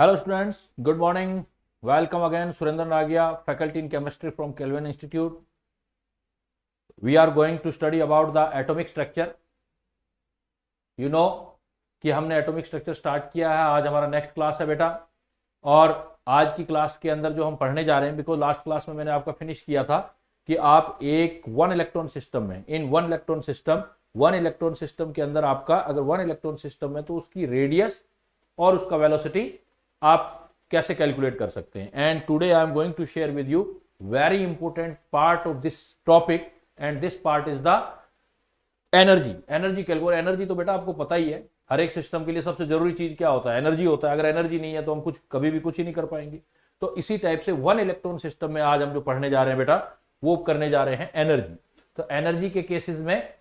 Hello students, good morning. Welcome again, Surendran Ragia, faculty in chemistry from Kelvin Institute. We are going to study about the atomic structure. You know कि हमने atomic structure start किया है। आज हमारा next class है बेटा, और आज की क्लास के अंदर जो हम पढ़ने जा रहे हैं, बिकॉज लास्ट क्लास में मैंने आपका फिनिश किया था कि आप एक वन इलेक्ट्रॉन सिस्टम में, इन वन इलेक्ट्रॉन सिस्टम के अंदर आपका अगर वन इलेक्ट्रॉन सिस्टम है तो उसकी रेडियस और उसका वेलोसिटी आप कैसे कैलकुलेट कर सकते हैं। And today I am going to share with you very important part of this topic, and this part is the energy calculate. Energy तो बेटा आपको पता ही है, हर एक सिस्टम के लिए सबसे जरूरी चीज क्या होता है? एनर्जी होता है। अगर एनर्जी नहीं है तो हम कभी भी कुछ ही नहीं कर पाएंगे। तो इसी टाइप से वन इलेक्ट्रॉन सिस्टम में आज हम जो पढ़ने जा रहे हैं बेटा, वो करने जा रहे हैं एनर्जी। तो एनर्जी के केसेस में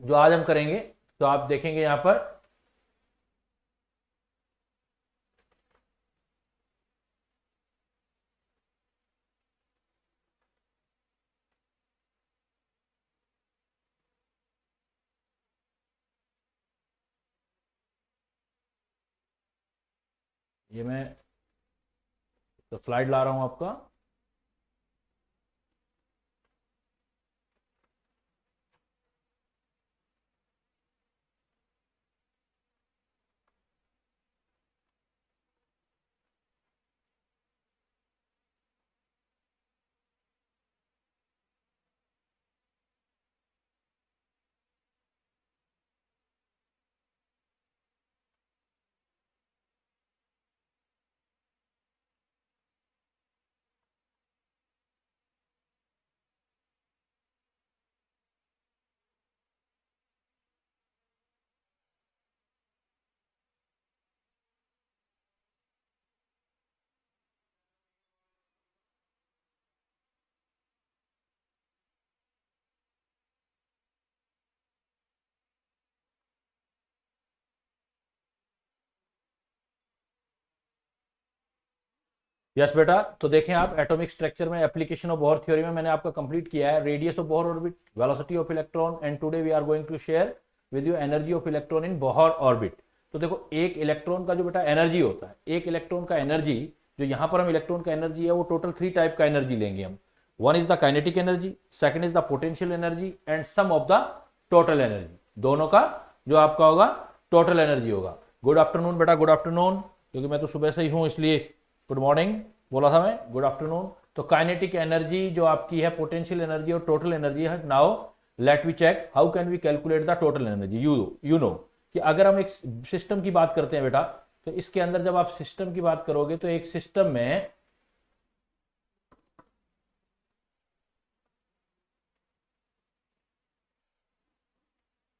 जो आज हम करेंगे, तो आप देखेंगे यहां पर ये मैं तो स्लाइड ला रहा हूं आपका। यस बेटा, तो देखें आप एटॉमिक स्ट्रक्चर में एप्लीकेशन ऑफ बोहर थ्योरी में मैंने आपका कंप्लीट किया है radius of Bohr orbit, velocity of electron, and today we are going to share with you energy of electron in Bohr orbit. तो देखो, एक इलेक्ट्रॉन का जो बेटा एनर्जी होता है, एक इलेक्ट्रॉन का एनर्जी जो यहाँ पर हम इलेक्ट्रॉन का एनर्जी है वो टोटल 3 टाइप का एनर्जी लेंगे हम। One is the kinetic energy, second is the potential energy, and sum of the total energy. दोनों का जो आपका होगा टोटल एनर्जी होगा। गुड आफ्टरनून बेटा, गुड आफ्टरनून, क्योंकि मैं तो सुबह से ही हूँ इसलिए गुड मॉर्निंग बोला था मैं, गुड आफ्टरनून। तो काइनेटिक एनर्जी जो आपकी है, पोटेंशियल एनर्जी और टोटल एनर्जी है। Now let we check how can we calculate the total energy. You know कि अगर हम एक सिस्टम की बात करते हैं बेटा, तो इसके अंदर जब आप सिस्टम की बात करोगे तो एक सिस्टम में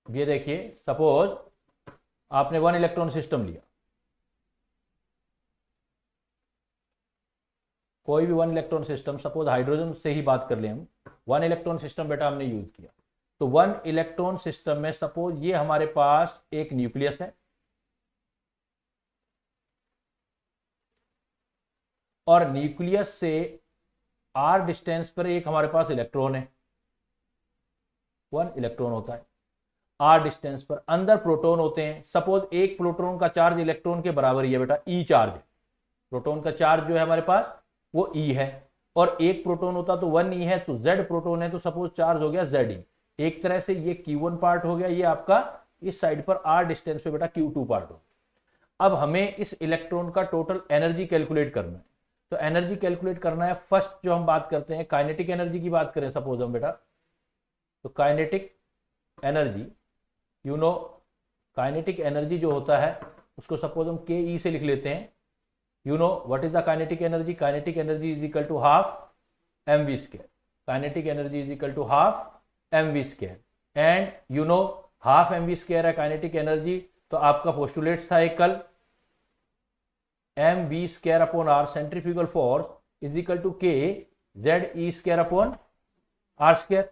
ये देखिए, सपोज आपने वन इलेक्ट्रॉन सिस्टम लिया, कोई भी one electron system, suppose hydrogen से ही बात कर ले हम, वन इलेक्ट्रॉन सिस्टम बेटा हमने यूज किया। तो वन इलेक्ट्रॉन सिस्टम में सपोज ये हमारे पास एक न्यूक्लियस है और न्यूक्लियस से आर डिस्टेंस पर एक हमारे पास इलेक्ट्रॉन है, वन इलेक्ट्रॉन होता है। आर डिस्टेंस पर अंदर प्रोटॉन होते हैं। सपोज एक प्रोटॉन का चार्ज इलेक्ट्रॉन के बराबर ही है बेटा, ई चार्ज। प्रोटॉन का चार्ज जो है हमारे पास वो ई है, और एक प्रोटॉन होता तो 1 ई है, तो जेड प्रोटॉन है तो सपोज चार्ज हो गया जेड ई। एक तरह से ये Q1 पार्ट हो गया, ये आपका इस साइड पर आर डिस्टेंस पे बेटा Q2 पार्ट हो। अब हमें इस इलेक्ट्रॉन का टोटल एनर्जी कैलकुलेट करना है। तो एनर्जी कैलकुलेट करना है, फर्स्ट जो हम बात करते हैं काइनेटिक एनर्जी की बात करें सपोज हम बेटा, तो kinetic energy, you no kinetic energy जो होता है उसको सपोज हम के ई से लिख लेते हैं। You know what is the kinetic energy? Kinetic energy is equal to half mv square. Kinetic energy is equal to half mv square. And you know half mv square है kinetic energy, तो आपका postulates था एक कल, mv square upon r centrifugal force is equal to k z e square upon r square।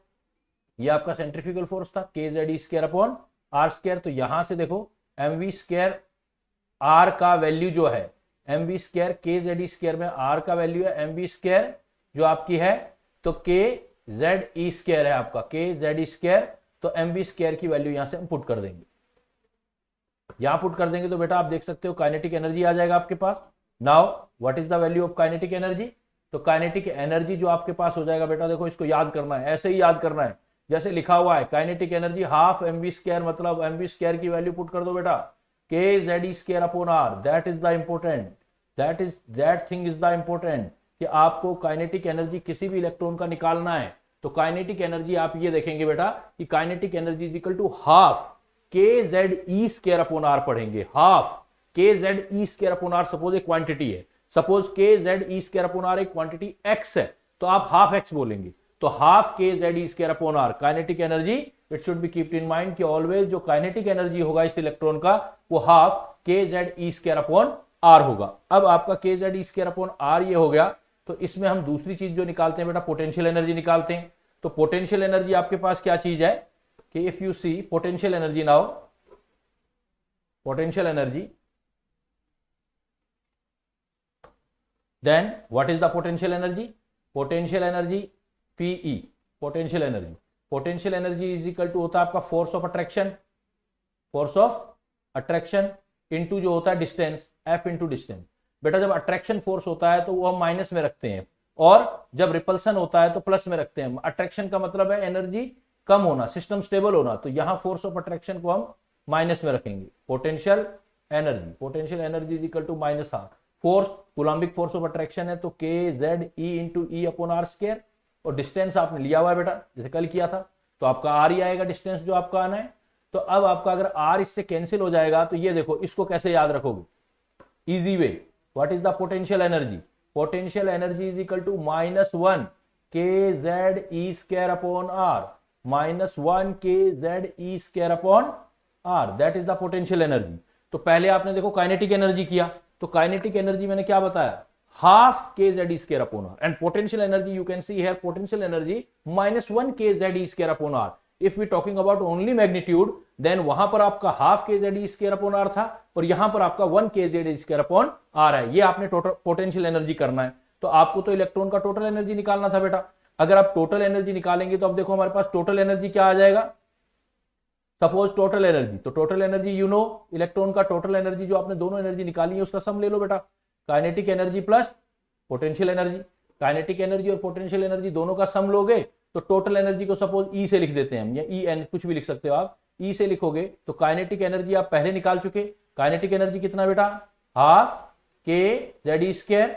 ये आपका centrifugal force था, k z e square upon r square। तो यहां से देखो mv square r का वैल्यू जो है एम बी स्क्वायर, के जेड ई स्क्वायर में आर का वैल्यू है एम बी स्क्वायर जो आपकी है, तो के जेड ई स्क्वायर है आपका, के जेड ई स्क्वायर। तो एम बी स्क्वायर की वैल्यू यहां से हम पुट कर देंगे। यहां पुट कर देंगे तो बेटा आप देख सकते हो काइनेटिक एनर्जी आ जाएगा आपके पास। Now what is the value of kinetic energy? तो काइनेटिक एनर्जी जो आपके पास हो जाएगा बेटा, देखो इसको याद करना है, ऐसे ही याद करना है जैसे लिखा हुआ है काइनेटिक एनर्जी हाफ mv², मतलब mv² की वैल्यू पुट कर दो बेटा, kZe² upon r। That is the important, that thing is the important कि आपको काइनेटिक एनर्जी किसी भी इलेक्ट्रॉन का निकालना है तो काइनेटिक एनर्जी आप ये देखेंगे बेटा कि kinetic energy is equal to half kZe² upon r पढ़ेंगे, half kZe² upon r suppose एक क्वांटिटी है, सपोज kZe² अपॉन r एक क्वांटिटी x है तो आप हाफ x बोलेंगे, तो half kZe² upon r kinetic energy. It should be keeped in mind कि ऑलवेज जो काइनेटिक एनर्जी होगा इस इलेक्ट्रॉन का वो हाफ kZe² अपॉन r होगा। अब आपका kZe² अपॉन r ये हो गया, तो इसमें हम दूसरी चीज जो निकालते हैं बेटा पोटेंशियल एनर्जी निकालते हैं। तो पोटेंशियल एनर्जी आपके पास क्या चीज है कि if you see potential energy, now potential energy, then what is the potential energy? Potential energy PE, potential energy is equal to होता है आपका force of attraction into जो होता है distance, F into distance। बेटा जब attraction force होता है तो वो हम माइनस में रखते हैं और जब रिपल्सन होता है तो प्लस में रखते हैं। अट्रैक्शन का मतलब है एनर्जी कम होना, सिस्टम स्टेबल होना, तो यहां फोर्स ऑफ अट्रैक्शन को हम माइनस में रखेंगे। Potential energy is equal to minus half force, Coulombic force of attraction है तो kZe इंटू ई अपॉन r², और डिस्टेंस आपने लिया हुआ है बेटा जैसे कल किया था तो आपका r ही आएगा डिस्टेंस जो आपका आना है। तो अब आपका अगर r इससे कैंसिल हो जाएगा तो ये देखो इसको कैसे याद रखोगे, easy way. What is the potential energy? Potential energy is equal to -1 kZe² upon r, -1 kZe² upon r, that is the potential energy. तो पहले आपने देखो काइनेटिक एनर्जी किया, तो काइनेटिक एनर्जी मैंने क्या बताया, half kZe² upon r, and potential energy you can see here potential energy -1 kZe² upon r। If we talking about only magnitude then वहां पर आपका हाफ kZe² अपॉन r था और यहां पर आपका 1 kZe² अपॉन r है। ये आपने टोटल पोटेंशियल एनर्जी करना है। तो आपको तो इलेक्ट्रॉन का टोटल एनर्जी निकालना था बेटा। अगर आप टोटल एनर्जी निकालेंगे तो अब देखो हमारे पास टोटल एनर्जी क्या आ जाएगा, सपोज टोटल एनर्जी, तो total energy you no electron का टोटल एनर्जी जो आपने दोनों एनर्जी निकाली है उसका सम ले लो बेटा, kinetic energy plus potential energy. Kinetic energy और पोटेंशियल एनर्जी दोनों का सम लोगे तो टोटल एनर्जी को सपोज ई से लिख देते हैं हम, या ई एन कुछ भी लिख सकते हो आप, ई से लिखोगे तो काइनेटिक एनर्जी आप पहले निकाल चुके। काइनेटिक एनर्जी कितना बेटा, हाफ kZe²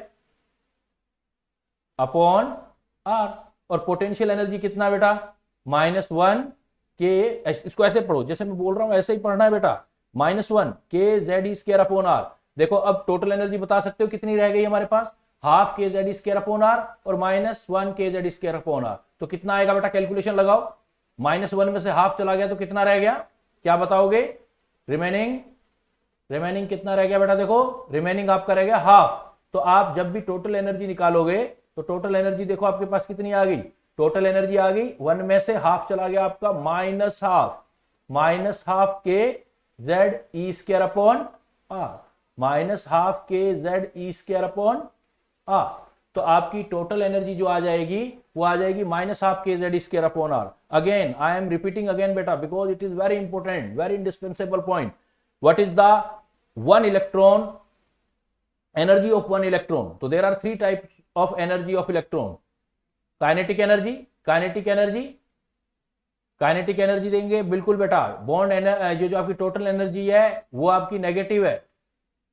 अपॉन r, और पोटेंशियल एनर्जी कितना बेटा, -1 k, इसको ऐसे पढ़ो जैसे मैं बोल रहा हूं ऐसे ही पढ़ना है बेटा, -1 kZe² अपॉन r। देखो अब टोटल एनर्जी बता सकते हो कितनी रह गई हमारे पास, हाफ kZe² अपॉन r और -1 kZe² अपॉन r। तो कितना आएगा बेटा, कैलकुलेशन लगाओ, -1 में से हाफ चला गया तो कितना रह गया, क्या बताओगे, रिमेनिंग कितना रह गया बेटा, देखो रिमेनिंग आपका रह गया हाफ। तो आप जब भी टोटल एनर्जी निकालोगे तो टोटल एनर्जी देखो आपके पास कितनी आ गई, टोटल एनर्जी आ गई 1 में से हाफ चला गया आपका -half kZe² upon r, -half kZe² upon r। तो आपकी टोटल एनर्जी जो आ जाएगी वो आ जाएगी -half kZe² upon r। Again I am repeating again बेटा because it is very important, very indispensable point. What is the one electron, energy of one electron? तो there are 3 types of energy of electron, kinetic energy देंगे बिल्कुल बेटा, bond जो आपकी total energy है वो आपकी नेगेटिव है,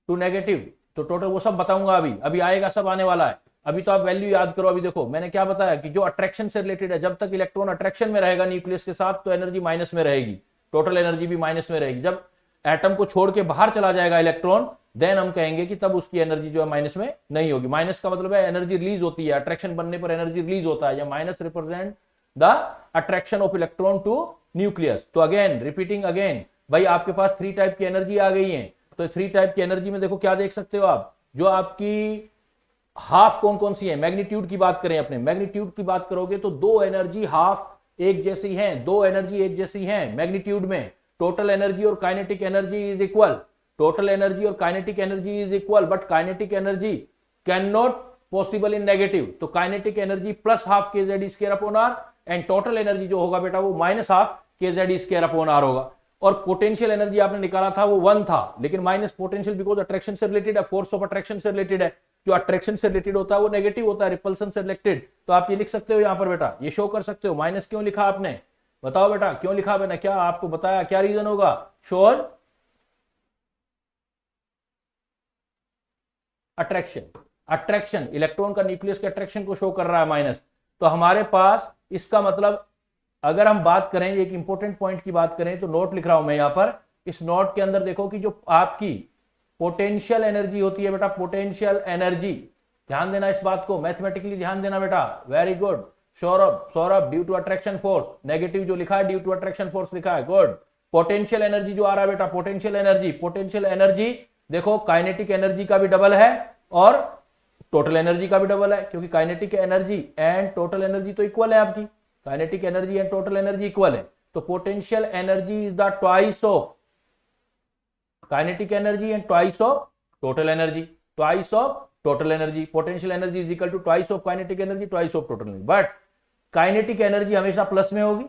टू नेगेटिव, तो टोटल वो सब बताऊंगा अभी आएगा, सब आने वाला है। अभी तो आप वैल्यू याद करो। अभी देखो मैंने क्या बताया कि जो अट्रैक्शन से रिलेटेड है, जब तक इलेक्ट्रॉन अट्रैक्शन में रहेगा न्यूक्लियस के साथ तो एनर्जी माइनस में रहेगी, टोटल एनर्जी भी माइनस में रहेगी। जब एटम को छोड़ के बाहर चला जाएगा इलेक्ट्रॉन देन हम कहेंगे कि तब उसकी एनर्जी जो है माइनस में नहीं होगी। माइनस का मतलब है एनर्जी रिलीज होती है, अट्रैक्शन बनने पर एनर्जी रिलीज होता है, या minus represent the attraction of electron to nucleus. तो अगेन रिपीटिंग अगेन, भाई आपके पास 3 टाइप की एनर्जी आ गई है। तो 3 टाइप की एनर्जी में देखो क्या देख सकते हो आप, जो आपकी हाफ कौन कौन सी है, मैग्नीट्यूड की बात करें, अपने मैग्नीट्यूड की बात करोगे तो 2 एनर्जी हाफ एक जैसी हैं, 2 एनर्जी एक जैसी हैं मैग्नीट्यूड में। टोटल एनर्जी और kinetic energy is equal, total energy और kinetic energy is equal, but kinetic energy can not possible in negative. तो kinetic energy +half kZe² upon r, and total energy जो होगा बेटा वो -हाफ kZe² अपॉन r होगा। और potential energy आपने निकाला था वो 1 था, लेकिन माइनस पोटेंशियल बिकॉज अट्रैक्शन से रिलेटेड है, फोर्स ऑफ अट्रैक्शन से रिलेटेड है। जो अट्रैक्शन से रिलेटेड होता है वो नेगेटिव होता है, रिपल्सन से रिलेटेड। तो आप ये लिख सकते हो यहाँ पर बेटा, ये शो कर सकते हो। माइनस क्यों लिखा आपने, बताओ बेटा क्यों लिखा मैंने, क्या आपको बताया, क्या रीजन होगा? शोर अट्रैक्शन, अट्रैक्शन इलेक्ट्रॉन का न्यूक्लियस के अट्रैक्शन को शो कर रहा है माइनस। तो हमारे पास इसका मतलब अगर हम बात करें, एक इंपॉर्टेंट पॉइंट की बात करें, तो नोट लिख रहा हूं मैं यहां पर। इस नोट के अंदर देखो कि जो आपकी पोटेंशियल एनर्जी होती है बेटा, पोटेंशियल एनर्जी, ध्यान देना इस बात को, मैथमेटिकली ध्यान देना बेटा, very good. Saurabh, Saurabh due to attraction force, negative जो लिखा है ड्यू टू अट्रैक्शन फोर्स लिखा है, गुड। पोटेंशियल एनर्जी जो आ रहा है बेटा, पोटेंशियल एनर्जी, पोटेंशियल एनर्जी देखो काइनेटिक एनर्जी का भी डबल है और टोटल एनर्जी का भी डबल है, क्योंकि kinetic energy and total energy तो इक्वल है आपकी, kinetic energy and total energy equal है। तो potential energy is the twice of kinetic energy and twice of total energy, twice of total energy. Potential energy is equal to twice of kinetic energy, twice of total energy. But kinetic energy हमेशा plus में होगी,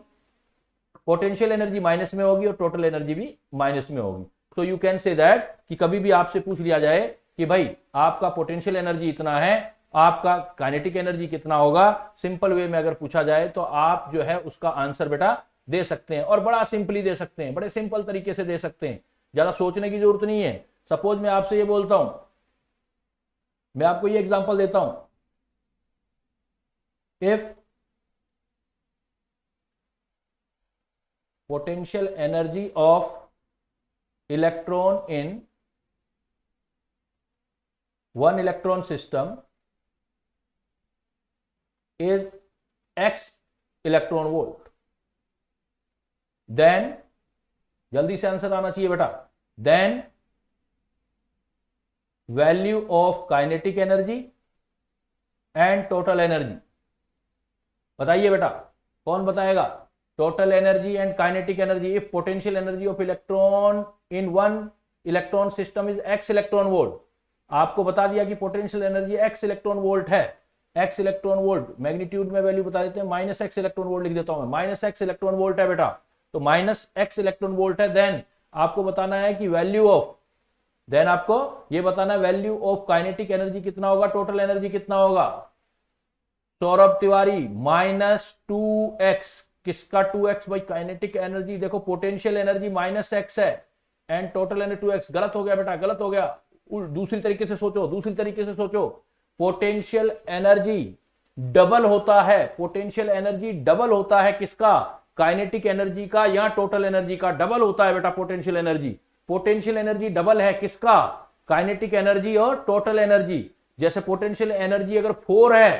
potential energy minus में होगी और total energy भी minus में होगी। तो यू कैन से दैट कि कभी भी आपसे पूछ लिया जाए कि भाई आपका पोटेंशियल एनर्जी इतना है, आपका काइनेटिक एनर्जी कितना होगा, सिंपल वे में अगर पूछा जाए तो आप जो है उसका आंसर बेटा दे सकते हैं, और बड़ा सिंपली दे सकते हैं, बड़े सिंपल तरीके से दे सकते हैं, ज्यादा सोचने की जरूरत नहीं है। सपोज मैं आपसे ये बोलता हूं, मैं आपको ये एग्जांपल देता हूं, if potential energy of electron in one electron system is x electron volt, then जल्दी से आंसर आना चाहिए बेटा, then value of kinetic energy and total energy, बताइए बेटा कौन बताएगा? total energy and kinetic energy if potential energy of electron in one electron system is x electron volt। आपको बता दिया कि potential energy x electron volt है, x electron volt, magnitude में वैल्यू बता देते हैं, माइनस एक्स इलेक्ट्रॉन वोल्ट लिख देता हूं मैं, माइनस एक्स इलेक्ट्रॉन वोल्ट है बेटा, तो माइनस एक्स इलेक्ट्रॉन वोल्ट है। देन आपको बताना है कि वैल्यू ऑफ, देन आपको ये बताना है वैल्यू ऑफ काइनेटिक एनर्जी कितना होगा, टोटल एनर्जी कितना होगा। सौरभ तिवारी माइनस 2x, किसका 2x भाई? काइनेटिक एनर्जी, देखो पोटेंशियल एनर्जी माइनस एक्स है एंड टोटल एनर्जी 2x। गलत हो गया बेटा, गलत हो गया, दूसरी तरीके से सोचो, दूसरी तरीके से सोचो। पोटेंशियल एनर्जी डबल होता है, पोटेंशियल एनर्जी डबल होता है किसका? काइनेटिक एनर्जी का या टोटल एनर्जी का, डबल होता है बेटा potential energy. Potential energy double है किसका? काइनेटिक एनर्जी और टोटल एनर्जी। जैसे पोटेंशियल एनर्जी अगर 4 है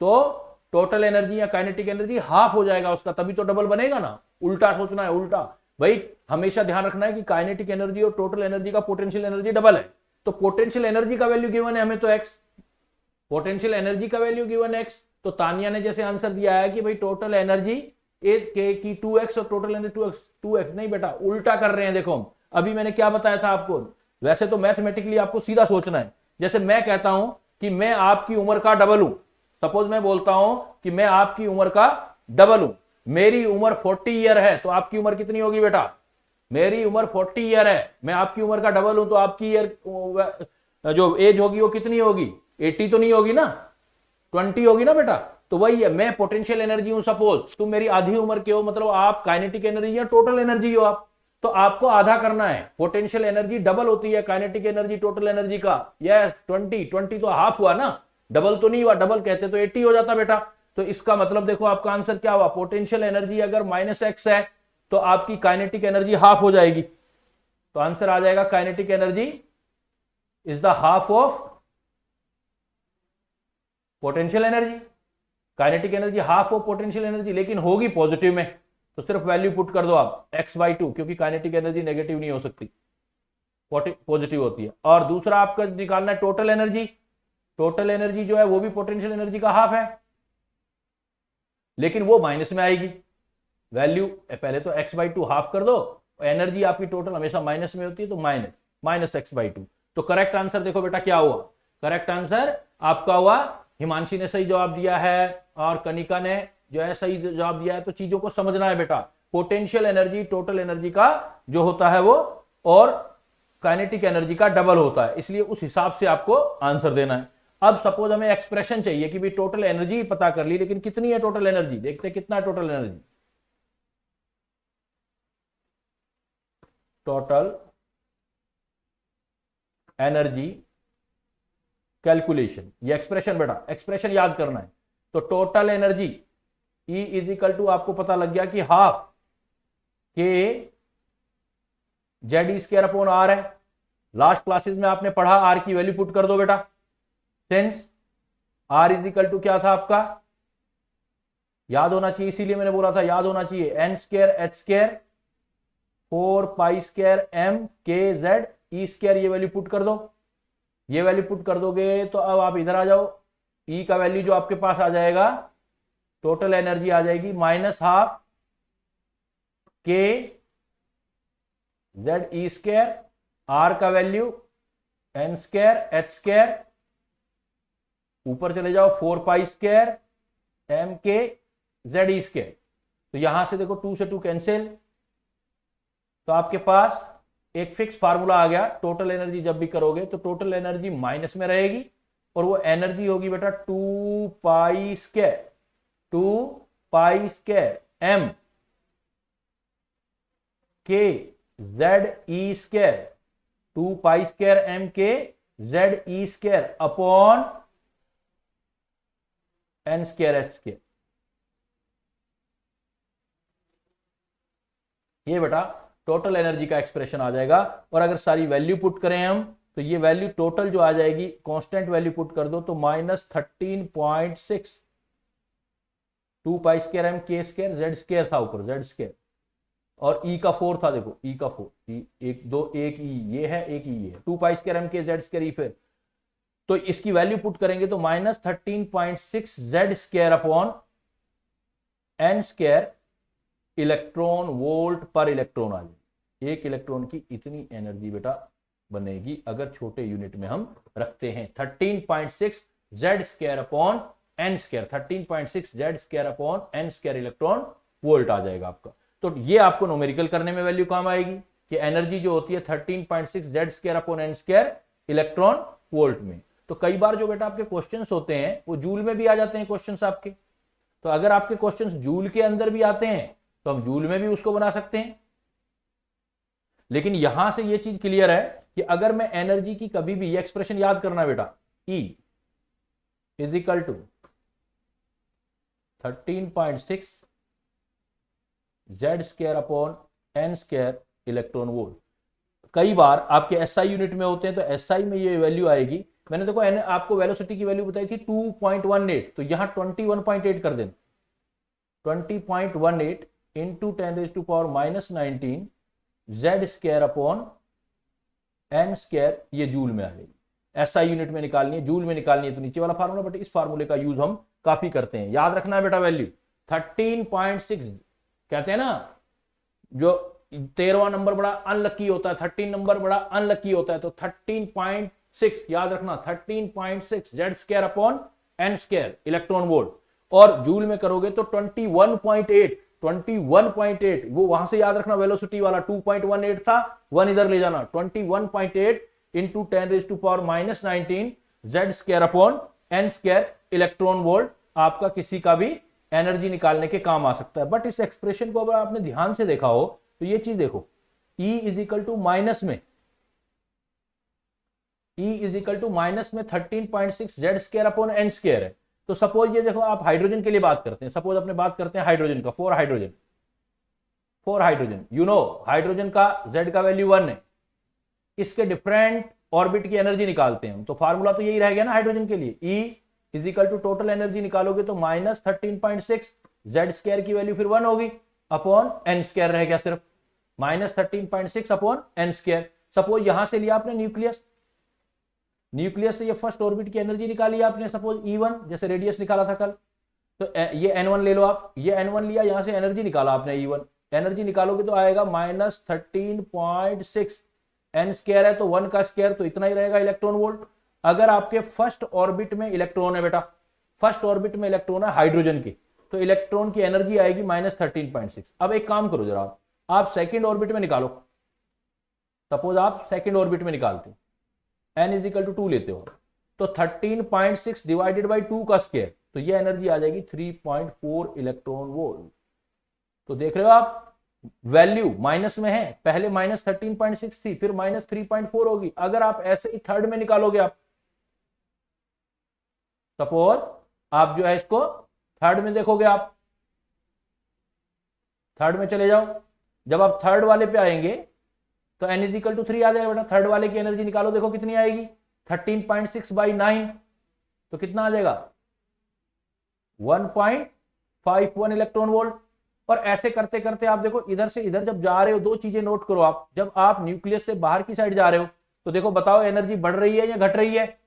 तो टोटल एनर्जी या काइनेटिक एनर्जी हाफ हो जाएगा उसका, तभी तो डबल बनेगा ना। उल्टा सोचना है, उल्टा भाई, हमेशा ध्यान रखना है कि काइनेटिक एनर्जी और टोटल एनर्जी का पोटेंशियल एनर्जी डबल है। तो पोटेंशियल एनर्जी का वैल्यू गिवन है हमें तो x, पोटेंशियल एनर्जी का वैल्यू गिवन है x। तो तानिया ने जैसे आंसर दिया है कि भाई टोटल एनर्जी की 2x और टोटल एनर्जी 2x, नहीं बेटा उल्टा कर रहे हैं। देखो अभी मैंने क्या बताया था आपको, वैसे तो मैथमेटिकली आपको सीधा सोचना है। जैसे मैं कहता हूं कि मैं आपकी उम्र का डबल हूं, सपोज मैं बोलता हूं कि मैं आपकी उम्र का डबल हूं, मेरी उम्र 40 ईयर है, तो आपकी उम्र कितनी होगी बेटा? मेरी उम्र 40 ईयर है, मैं आपकी उम्र का डबल हूं, तो आपकी ईयर जो एज होगी वो कितनी होगी? 80 तो नहीं होगी ना, 20 होगी ना बेटा। तो वही है, मैं पोटेंशियल एनर्जी हूं, सपोज तुम मेरी आधी उम्र के हो, मतलब आप काइनेटिक एनर्जी या टोटल एनर्जी हो आप, तो आपको आधा करना है। पोटेंशियल एनर्जी डबल होती है काइनेटिक एनर्जी टोटल एनर्जी का, यस 20 तो हाफ हुआ ना, डबल तो नहीं हुआ, डबल कहते तो 80 हो जाता बेटा। तो इसका मतलब देखो आपका आंसर क्या हुआ, पोटेंशियल एनर्जी अगर माइनस एक्स है तो आपकी काइनेटिक एनर्जी हाफ हो जाएगी, तो आंसर आ जाएगा kinetic energy is the half of potential energy. Kinetic energy half of potential energy, लेकिन होगी पॉजिटिव में, तो सिर्फ वैल्यू पुट कर दो आप x/2, क्योंकि काइनेटिक एनर्जी नेगेटिव नहीं हो सकती, पॉजिटिव होती है। और दूसरा आपका निकालना है टोटल एनर्जी, टोटल एनर्जी जो है वो भी पोटेंशियल एनर्जी का हाफ है, लेकिन वो माइनस में आएगी वैल्यू। पहले तो x/2 हाफ कर दो, एनर्जी आपकी टोटल हमेशा माइनस में होती है, तो माइनस x/2। तो करेक्ट आंसर देखो बेटा क्या हुआ, करेक्ट आंसर आपका हुआ, हिमांशी ने सही जवाब दिया है और कनिका ने जो है सही जवाब दिया है। तो चीजों को समझना है बेटा, पोटेंशियल एनर्जी टोटल एनर्जी का जो होता है वो और काइनेटिक एनर्जी का डबल होता है, इसलिए उस हिसाब से आपको आंसर देना है। अब सपोज हमें एक्सप्रेशन चाहिए कि भी टोटल एनर्जी पता कर ली, लेकिन कितनी है टोटल एनर्जी, देखते हैं कितना है total energy. Total energy calculation, ये एक्सप्रेशन बेटा, एक्सप्रेशन याद करना है। तो total energy E is equal to आपको पता लग गया कि half K Z E square upon R है। लास्ट क्लासेस में आपने पढ़ा, आर की वैल्यू पुट कर दो बेटा, since R is equal to क्या था आपका, याद होना चाहिए, इसीलिए मैंने बोला था याद होना चाहिए, N square H square 4 pi square M K Z E square, ये वैल्यू पुट कर दो। ये वैल्यू पुट कर दोगे तो अब आप इधर आ जाओ, ई का वैल्यू जो आपके पास आ जाएगा, टोटल एनर्जी आ जाएगी minus half K Z E square, R का value N square H square, ऊपर चले जाओ 4 pi square M K Z E square. तो यहां से देखो 2 से 2 कैंसिल, तो आपके पास एक फिक्स फार्मूला आ गया। टोटल एनर्जी जब भी करोगे तो टोटल एनर्जी माइनस में रहेगी और वो एनर्जी होगी बेटा 2 pi square M K Z E square, 2 pi square M K Z E square upon N square H square. ये बेटा टोटल एनर्जी का एक्सप्रेशन आ जाएगा। और अगर सारी वैल्यू पुट करें हम, तो ये वैल्यू टोटल जो आ जाएगी, कांस्टेंट वैल्यू पुट कर दो तो -13.6, 2 pi square M K square, Z square था ऊपर, जेड स्क्वायर, और ई का 4 था, देखो ई का 4, एक दो एक ई ये है, एक ई ये है, 2 pi square M K Z square E, फिर तो इसकी वैल्यू पुट करेंगे तो -13.6 Z square upon N square electron volt पर इलेक्ट्रॉन आ जाएगी। एक इलेक्ट्रॉन की इतनी एनर्जी बेटा बनेगी अगर छोटे यूनिट में हम रखते हैं। 13.6 Z square upon N square, 13.6 Z square upon N square electron volt आ जाएगा आपका। तो ये आपको न्यूमेरिकल करने में वैल्यू काम आएगी कि एनर्जी जो होती है 13.6 Z square upon N square electron volt में। तो कई बार जो बेटा आपके क्वेश्चंस होते हैं वो जूल में भी आ जाते हैं क्वेश्चंस आपके। तो अगर आपके क्वेश्चंस जूल के अंदर भी आते हैं तो हम जूल में भी उसको बना सकते हैं। लेकिन यहां से ये चीज क्लियर है कि अगर मैं एनर्जी की कभी भी ये एक्सप्रेशन याद करना बेटा, E is equal to 13.6 Z square upon N square electron volt. कई बार आपके एसआई यूनिट में होते हैं तो एसआई में ये वैल्यू आएगी। मैंने देखो आपको वेलोसिटी की वैल्यू बताई थी 2.18, तो यहां 21.8 कर देना, 20.18 into 10⁻⁻19 Z square upon N square, ये जूल में आ जाएगी। एसआई यूनिट में निकालनी है, जूल में निकालनी है तो नीचे वाला फार्मूला, बट इस फार्मूले का यूज हम काफी करते हैं। याद रखना है बेटा वैल्यू 13.6, कहते हैं ना जो 13वां नंबर बड़ा अनलकी होता है, 13 नंबर बड़ा अनलकी होता है, तो 13.6 याद रखना, 13.6 Z square upon N square electron volt. और जूल में करोगे तो 21.8, वो वहां से याद रखना वेलोसिटी वाला 2.18 था, 1 इधर ले जाना, 21.8 into 10⁻⁻19 Z square upon N square electron volt आपका किसी का भी एनर्जी निकालने के काम आ सकता है। बट इस एक्सप्रेशन को अगर आपने ध्यान से देखा हो तो ये चीज देखो, E is equal to minus में, E is equal to minus में 13.6 Z square upon N square है। तो सपोज ये देखो, आप हाइड्रोजन के लिए बात करते हैं, सपोज अपने बात करते हैं हाइड्रोजन का, 4 हाइड्रोजन, यू नो हाइड्रोजन का Z का वैल्यू 1 है, इसके डिफरेंट ऑर्बिट की एनर्जी निकालते हैं हम, तो फार्मूला तो यही रह गया ना हाइड्रोजन के लिए, E is equal to total energy निकालोगे तो -13.6 जेड स्क्वायर की वैल्यू फिर 1 होगी अपॉन एन स्क्वायर रह गया, सिर्फ -13.6 अपॉन एन स्क्वायर। सपोज यहां से लिया आपने न्यूक्लियस से ये फर्स्ट ऑर्बिट की एनर्जी निकाली आपने, सपोज E1 जैसे रेडियस निकाला था कल, तो ये N1 ले लो आप, ये N1 लिया, यहां से एनर्जी निकाला आपने E1, एनर्जी निकालोगे तो आएगा -13.6, एन स्क्वायर है तो 1 का स्क्वायर तो इतना ही रहेगा इलेक्ट्रॉन वोल्ट। अगर आपके फर्स्ट ऑर्बिट में इलेक्ट्रॉन है बेटा, फर्स्ट ऑर्बिट में इलेक्ट्रॉन है हाइड्रोजन के, तो इलेक्ट्रॉन की एनर्जी आएगी -13.6। अब एक काम करो जरा, आप सेकेंड ऑर्बिट में निकालो। सपोज आप सेकेंड ऑर्बिट में निकालते हो, n इज इक्वल टू 2 लेते हो, तो 13.6 डिवाइडेड बाई 2 का स्क्वायर, तो ये एनर्जी आ जाएगी 3.4 इलेक्ट्रॉन वोल्ट। तो देख रहे हो आप, वैल्यू माइनस में है, पहले -13.6 थी, फिर -3.4 होगी। अगर आप ऐसे ही थर्ड में निकालोगे, आप सपोज आप जो है इसको थर्ड में देखोगे, आप थर्ड में चले जाओ, जब आप थर्ड वाले पे आएंगे तो n इज इक्वल टू 3 आ जाएगा बेटा। थर्ड वाले की एनर्जी निकालो, देखो कितनी आएगी, 13.6 बाई 9, तो कितना आ जाएगा 1.51 इलेक्ट्रॉन वोल्ट। और ऐसे करते करते आप देखो इधर से इधर जब जा रहे हो, दो चीजें नोट करो आप, जब आप न्यूक्लियस से बाहर की साइड जा रहे हो तो देखो बताओ एनर्जी बढ़ रही है या घट रही है।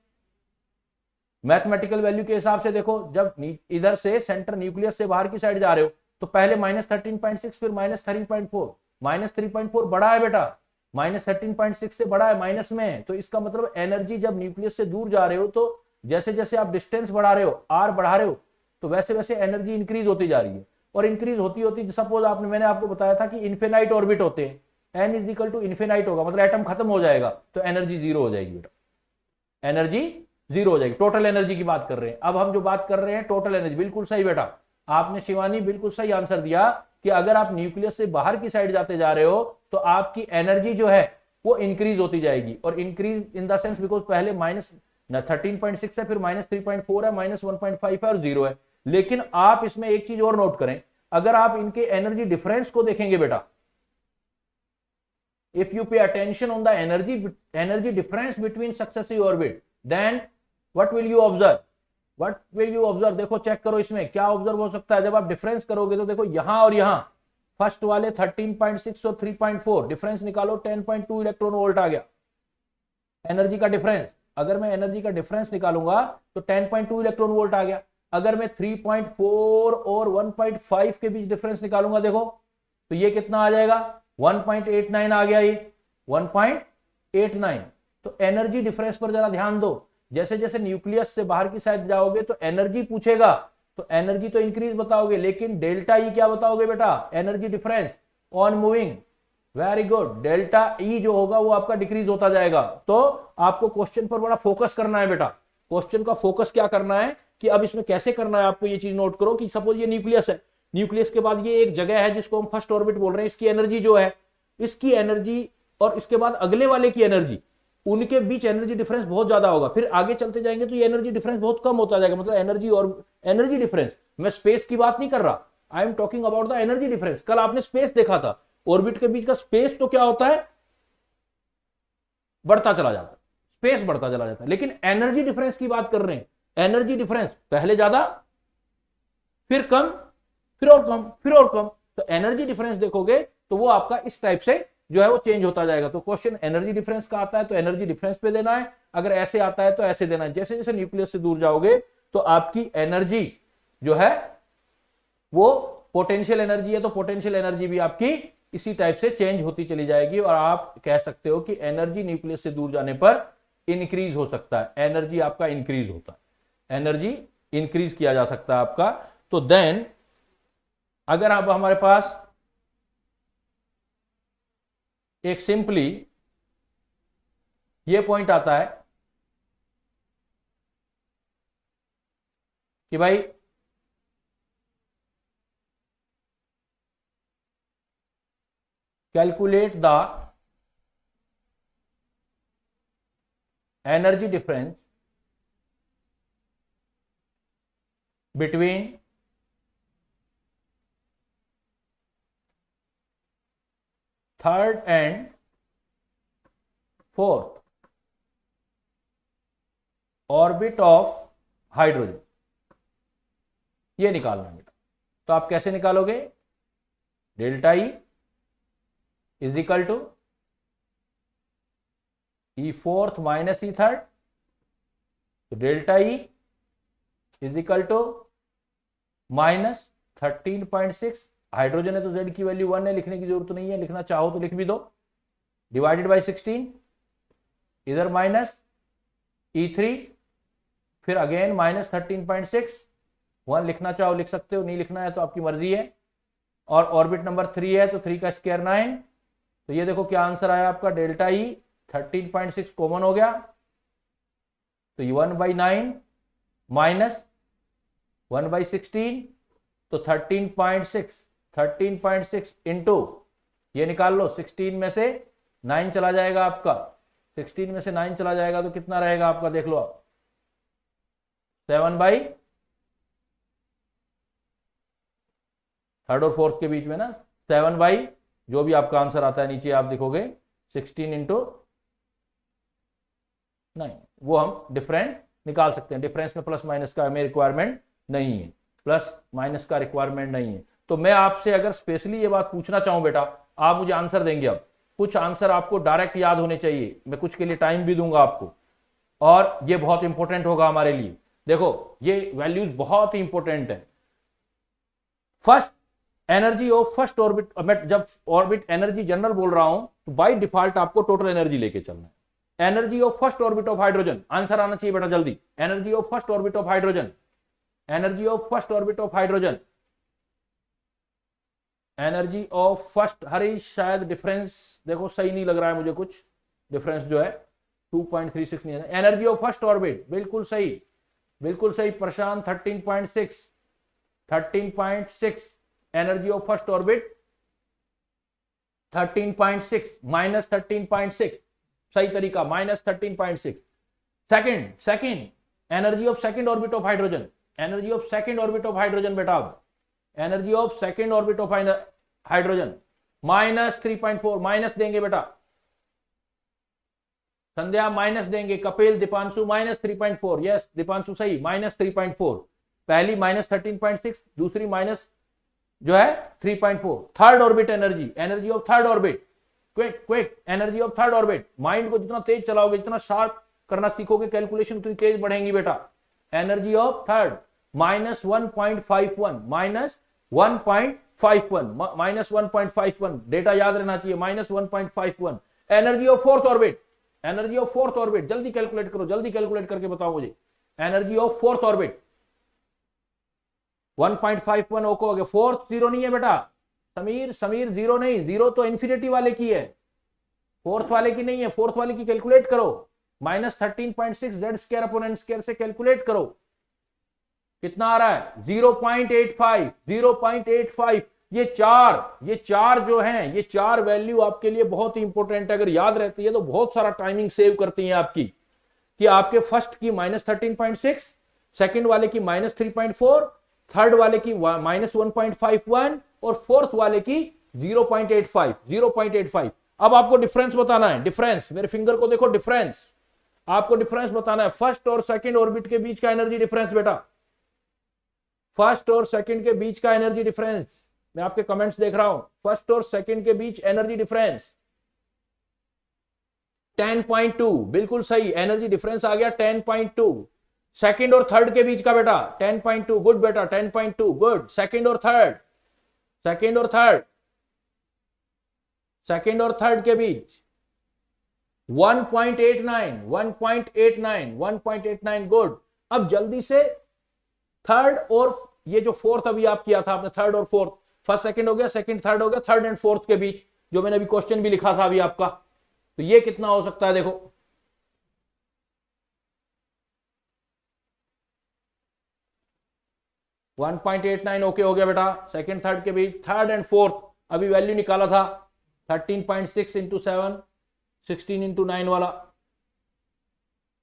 मैथमेटिकल वैल्यू के हिसाब से देखो, जब इधर से सेंटर न्यूक्लियस से बाहर की साइड जा रहे हो तो पहले -13.6 फिर -3.4, -3.4 बड़ा है बेटा, -13.6 से बड़ा है, माइनस में है। तो इसका मतलब एनर्जी जब न्यूक्लियस से दूर जा रहे हो तो जैसे जैसे आप डिस्टेंस बढ़ा रहे हो, आर बढ़ा रहे हो, तो वैसे वैसे एनर्जी इंक्रीज होती जा रही है। और इंक्रीज होती होती सपोज मैंने आपको बताया था कि इन्फिनाइट ऑर्बिट होते हैं, n is equal to infinite होगा, मतलब एटम खत्म हो जाएगा तो एनर्जी जीरो हो जाएगी बेटा, एनर्जी जीरो हो जाएगी। टोटल एनर्जी की बात कर रहे हैं। अब हम जो बात कर रहे हैं टोटल एनर्जी, बिल्कुल सही बेटा, आपने शिवानी बिल्कुल सही आंसर दिया कि अगर आप न्यूक्लियस से बाहर की साइड जाते जा रहे हो तो आपकी एनर्जी जो है वो इंक्रीज होती जाएगी। और increase in the sense because पहले -13.6 है, फिर -3.4 है, -1.5 है और 0 है। लेकिन आप इसमें एक चीज और नोट करें, अगर आप इनके एनर्जी डिफरेंस को देखेंगे बेटा, if you pay attention on the energy difference between successive orbit, then what will you observe, what will you observe. देखो चेक करो इसमें क्या ऑब्जर्व हो सकता है। जब आप डिफरेंस करोगे तो देखो यहां और यहां, फर्स्ट वाले 13.6 और 3.4 डिफरेंस निकालो, 10.2 इलेक्ट्रॉन वोल्ट आ गया एनर्जी का डिफरेंस। अगर मैं एनर्जी का डिफरेंस निकालूंगा तो 10.2 इलेक्ट्रॉन वोल्ट आ गया। अगर मैं 3.4 और 1.5 के बीच डिफरेंस निकालूंगा देखो, तो ये कितना आ जाएगा 1.89 आ गया, ये 1.89। तो एनर्जी डिफरेंस पर जरा ध्यान दो। जैसे जैसे न्यूक्लियस से बाहर की साइड जाओगे तो एनर्जी पूछेगा, तो एनर्जी तो इंक्रीज बताओगे, लेकिन डेल्टा ई क्या बताओगे बेटा, energy difference on moving. Very good, delta E जो होगा वो आपका डिक्रीज होता जाएगा। तो आपको क्वेश्चन पर बड़ा फोकस करना है बेटा। क्वेश्चन का फोकस क्या करना है कि अब इसमें कैसे करना है आपको, ये चीज नोट करो कि सपोज ये न्यूक्लियस है, न्यूक्लियस के बाद ये एक जगह है जिसको हम फर्स्ट ऑर्बिट बोल रहे हैं, इसकी एनर्जी जो है, इसकी एनर्जी और इसके बाद अगले वाले की एनर्जी, उनके बीच एनर्जी डिफरेंस बहुत ज्यादा होगा। फिर आगे चलते जाएंगे तो ये एनर्जी डिफरेंस बहुत कम होता जाएगा। मतलब एनर्जी और एनर्जी डिफरेंस, मैं स्पेस की बात नहीं कर रहा, I am talking about the energy difference. कल आपने स्पेस देखा था, ऑर्बिट के बीच का स्पेस तो क्या होता है, बढ़ता चला जाता है, स्पेस बढ़ता चला जाता है। लेकिन एनर्जी डिफरेंस की बात कर रहे हैं, एनर्जी डिफरेंस पहले ज्यादा, फिर कम, फिर और कम, फिर और कम। तो एनर्जी डिफरेंस देखोगे तो वो आपका इस टाइप से जो है वो चेंज होता जाएगा। तो क्वेश्चन एनर्जी डिफरेंस का आता है तो एनर्जी डिफरेंस पे देना है, अगर ऐसे आता है तो ऐसे देना है। जैसे जैसे न्यूक्लियस से दूर जाओगे तो आपकी एनर्जी जो है वो पोटेंशियल एनर्जी है, तो पोटेंशियल एनर्जी भी आपकी इसी टाइप से चेंज होती चली जाएगी। और आप कह सकते हो कि एनर्जी न्यूक्लियस से दूर जाने पर इंक्रीज हो सकता है, एनर्जी आपका इंक्रीज होता है, एनर्जी इंक्रीज किया जा सकता है आपका। तो देन अगर आप हमारे पास एक सिंपली ये पॉइंट आता है कि भाई calculate the energy difference between third and fourth orbit of hydrogen, ये निकालना है बेटा। तो आप कैसे निकालोगे, delta E is equal to E fourth minus E third, तो delta E is equal to -13.6, hydrogen है तो z की वैल्यू 1 है, लिखने की जरूरत नहीं है, लिखना चाहो तो लिख भी दो, डिवाइडेड बाई 16, इधर -E3, फिर अगेन -13.6, 1 लिखना चाहो लिख सकते हो, नहीं लिखना है तो आपकी मर्जी है। और ऑर्बिट नंबर 3 है तो 3 का स्क्वायर 9। तो ये देखो क्या आंसर आया आपका, डेल्टा ई 13.6 कॉमन हो गया, तो ये 1/9 माइनस 1/16, तो 13.6 इंटू ये निकाल लो, 16 में से 9 चला जाएगा आपका, 16 में से 9 चला जाएगा तो कितना रहेगा आपका, देख लो आप, 7/3 और 4 के बीच में ना, 7/, जो भी आपका आंसर आता है नीचे आप देखोगे 16 इंटू 9, वो हम डिफरेंट निकाल सकते हैं। डिफरेंस में प्लस माइनस का हमें रिक्वायरमेंट नहीं है, प्लस माइनस का रिक्वायरमेंट नहीं है। तो मैं आपसे अगर स्पेशली ये बात पूछना चाहूं बेटा, आप मुझे आंसर देंगे। अब कुछ आंसर आपको डायरेक्ट याद होने चाहिए, मैं कुछ के लिए टाइम भी दूंगा आपको, और ये बहुत इंपॉर्टेंट होगा हमारे लिए। देखो ये वैल्यूज बहुत ही इंपॉर्टेंट है। First energy of first orbit, मैं जब ऑर्बिट एनर्जी जनरल बोल रहा हूं तो बाय डिफॉल्ट आपको टोटल एनर्जी लेके चलना है। Energy of first orbit of hydrogen, answer आना चाहिए बेटा जल्दी। Energy of first orbit of hydrogen, energy of first orbit of hydrogen, energy of first, Harish शायद डिफरेंस देखो सही नहीं लग रहा है मुझे, कुछ डिफरेंस जो है 2.36 नहीं है। एनर्जी ऑफ फर्स्ट ऑर्बिट बिल्कुल सही, बिल्कुल सही प्रशांत, 13.6 energy of first orbit 13.6 minus 13.6 सही तरीका, minus 13.6। Second energy of second orbit of hydrogen, energy of second orbit of hydrogen बेटा, अब energy of second orbit of hydrogen minus 3.4, minus देंगे बेटा, संध्या माइनस देंगे, कपिल, दीपांशु माइनस 3.4, यस दीपांशु सही, माइनस 3.4, पहली minus 13.6, दूसरी माइनस जो है 3.4। Third orbit energy, energy of third orbit, quick energy of third orbit. Mind को जितना तेज चलाओगे, जितना शार्प करना सीखोगे कैलकुलेशन, उतनी तेज बढ़ेंगी बेटा। Energy of third minus 1.51, minus 1.51, minus 1.51, data याद रहना चाहिए, minus 1.51। Energy of fourth orbit, energy of fourth orbit, जल्दी कैलकुलेट करो, जल्दी कैलकुलेट करके बताओ मुझे। एनर्जी ऑफ फोर्थ ऑर्बिट 1.51 ओको हो गया। फोर्थ जीरो नहीं है बेटा, समीर जीरो नहीं, जीरो तो इन्फिनिटी वाले की है, फोर्थ वाले की नहीं है। फोर्थ वाले की कैलकुलेट करो, minus 13.6 Z square upon N square से कैलकुलेट करो, कितना आ रहा है 0.85, 0.85। ये चार जो हैं, ये चार वैल्यू आपके लिए बहुत ही इंपॉर्टेंट है। अगर याद रहती है तो बहुत सारा टाइमिंग सेव करती है आपकी, कि आपके फर्स्ट की माइनस 13.6, सेकंड वाले की माइनस 3.4, थर्ड वाले की माइनस 1.51 और फोर्थ वाले की 0.85, 0.85। अब आपको डिफरेंस बताना है, डिफरेंस, मेरे फिंगर को देखो, डिफरेंस, आपको डिफरेंस बताना है फर्स्ट और सेकंड ऑर्बिट के बीच का एनर्जी डिफरेंस बेटा, फर्स्ट और सेकंड के बीच का एनर्जी डिफरेंस। मैं आपके कमेंट्स देख रहा हूं, फर्स्ट और सेकंड के बीच एनर्जी डिफरेंस 10.2, बिल्कुल सही, एनर्जी डिफरेंस आ गया 10.2। सेकंड और थर्ड के बीच का बेटा 10.2, गुड बेटा 10.2, गुड। सेकंड और थर्ड, सेकंड और थर्ड, सेकंड और थर्ड के बीच 1.89, 1.89, 1.89, गुड। अब जल्दी से थर्ड और ये जो फोर्थ अभी आप किया था आपने, थर्ड और फोर्थ, फर्स्ट सेकंड हो गया, सेकंड थर्ड हो गया, थर्ड एंड फोर्थ के बीच जो मैंने अभी क्वेश्चन भी लिखा था अभी आपका, तो ये कितना हो सकता है देखो, वन 1.89 ओके हो गया बेटा, सेकंड थर्ड के बीच। थर्ड एंड फोर्थ अभी वैल्यू निकाला था 13.6 इंटू 7, 16 इंटू 9 वाला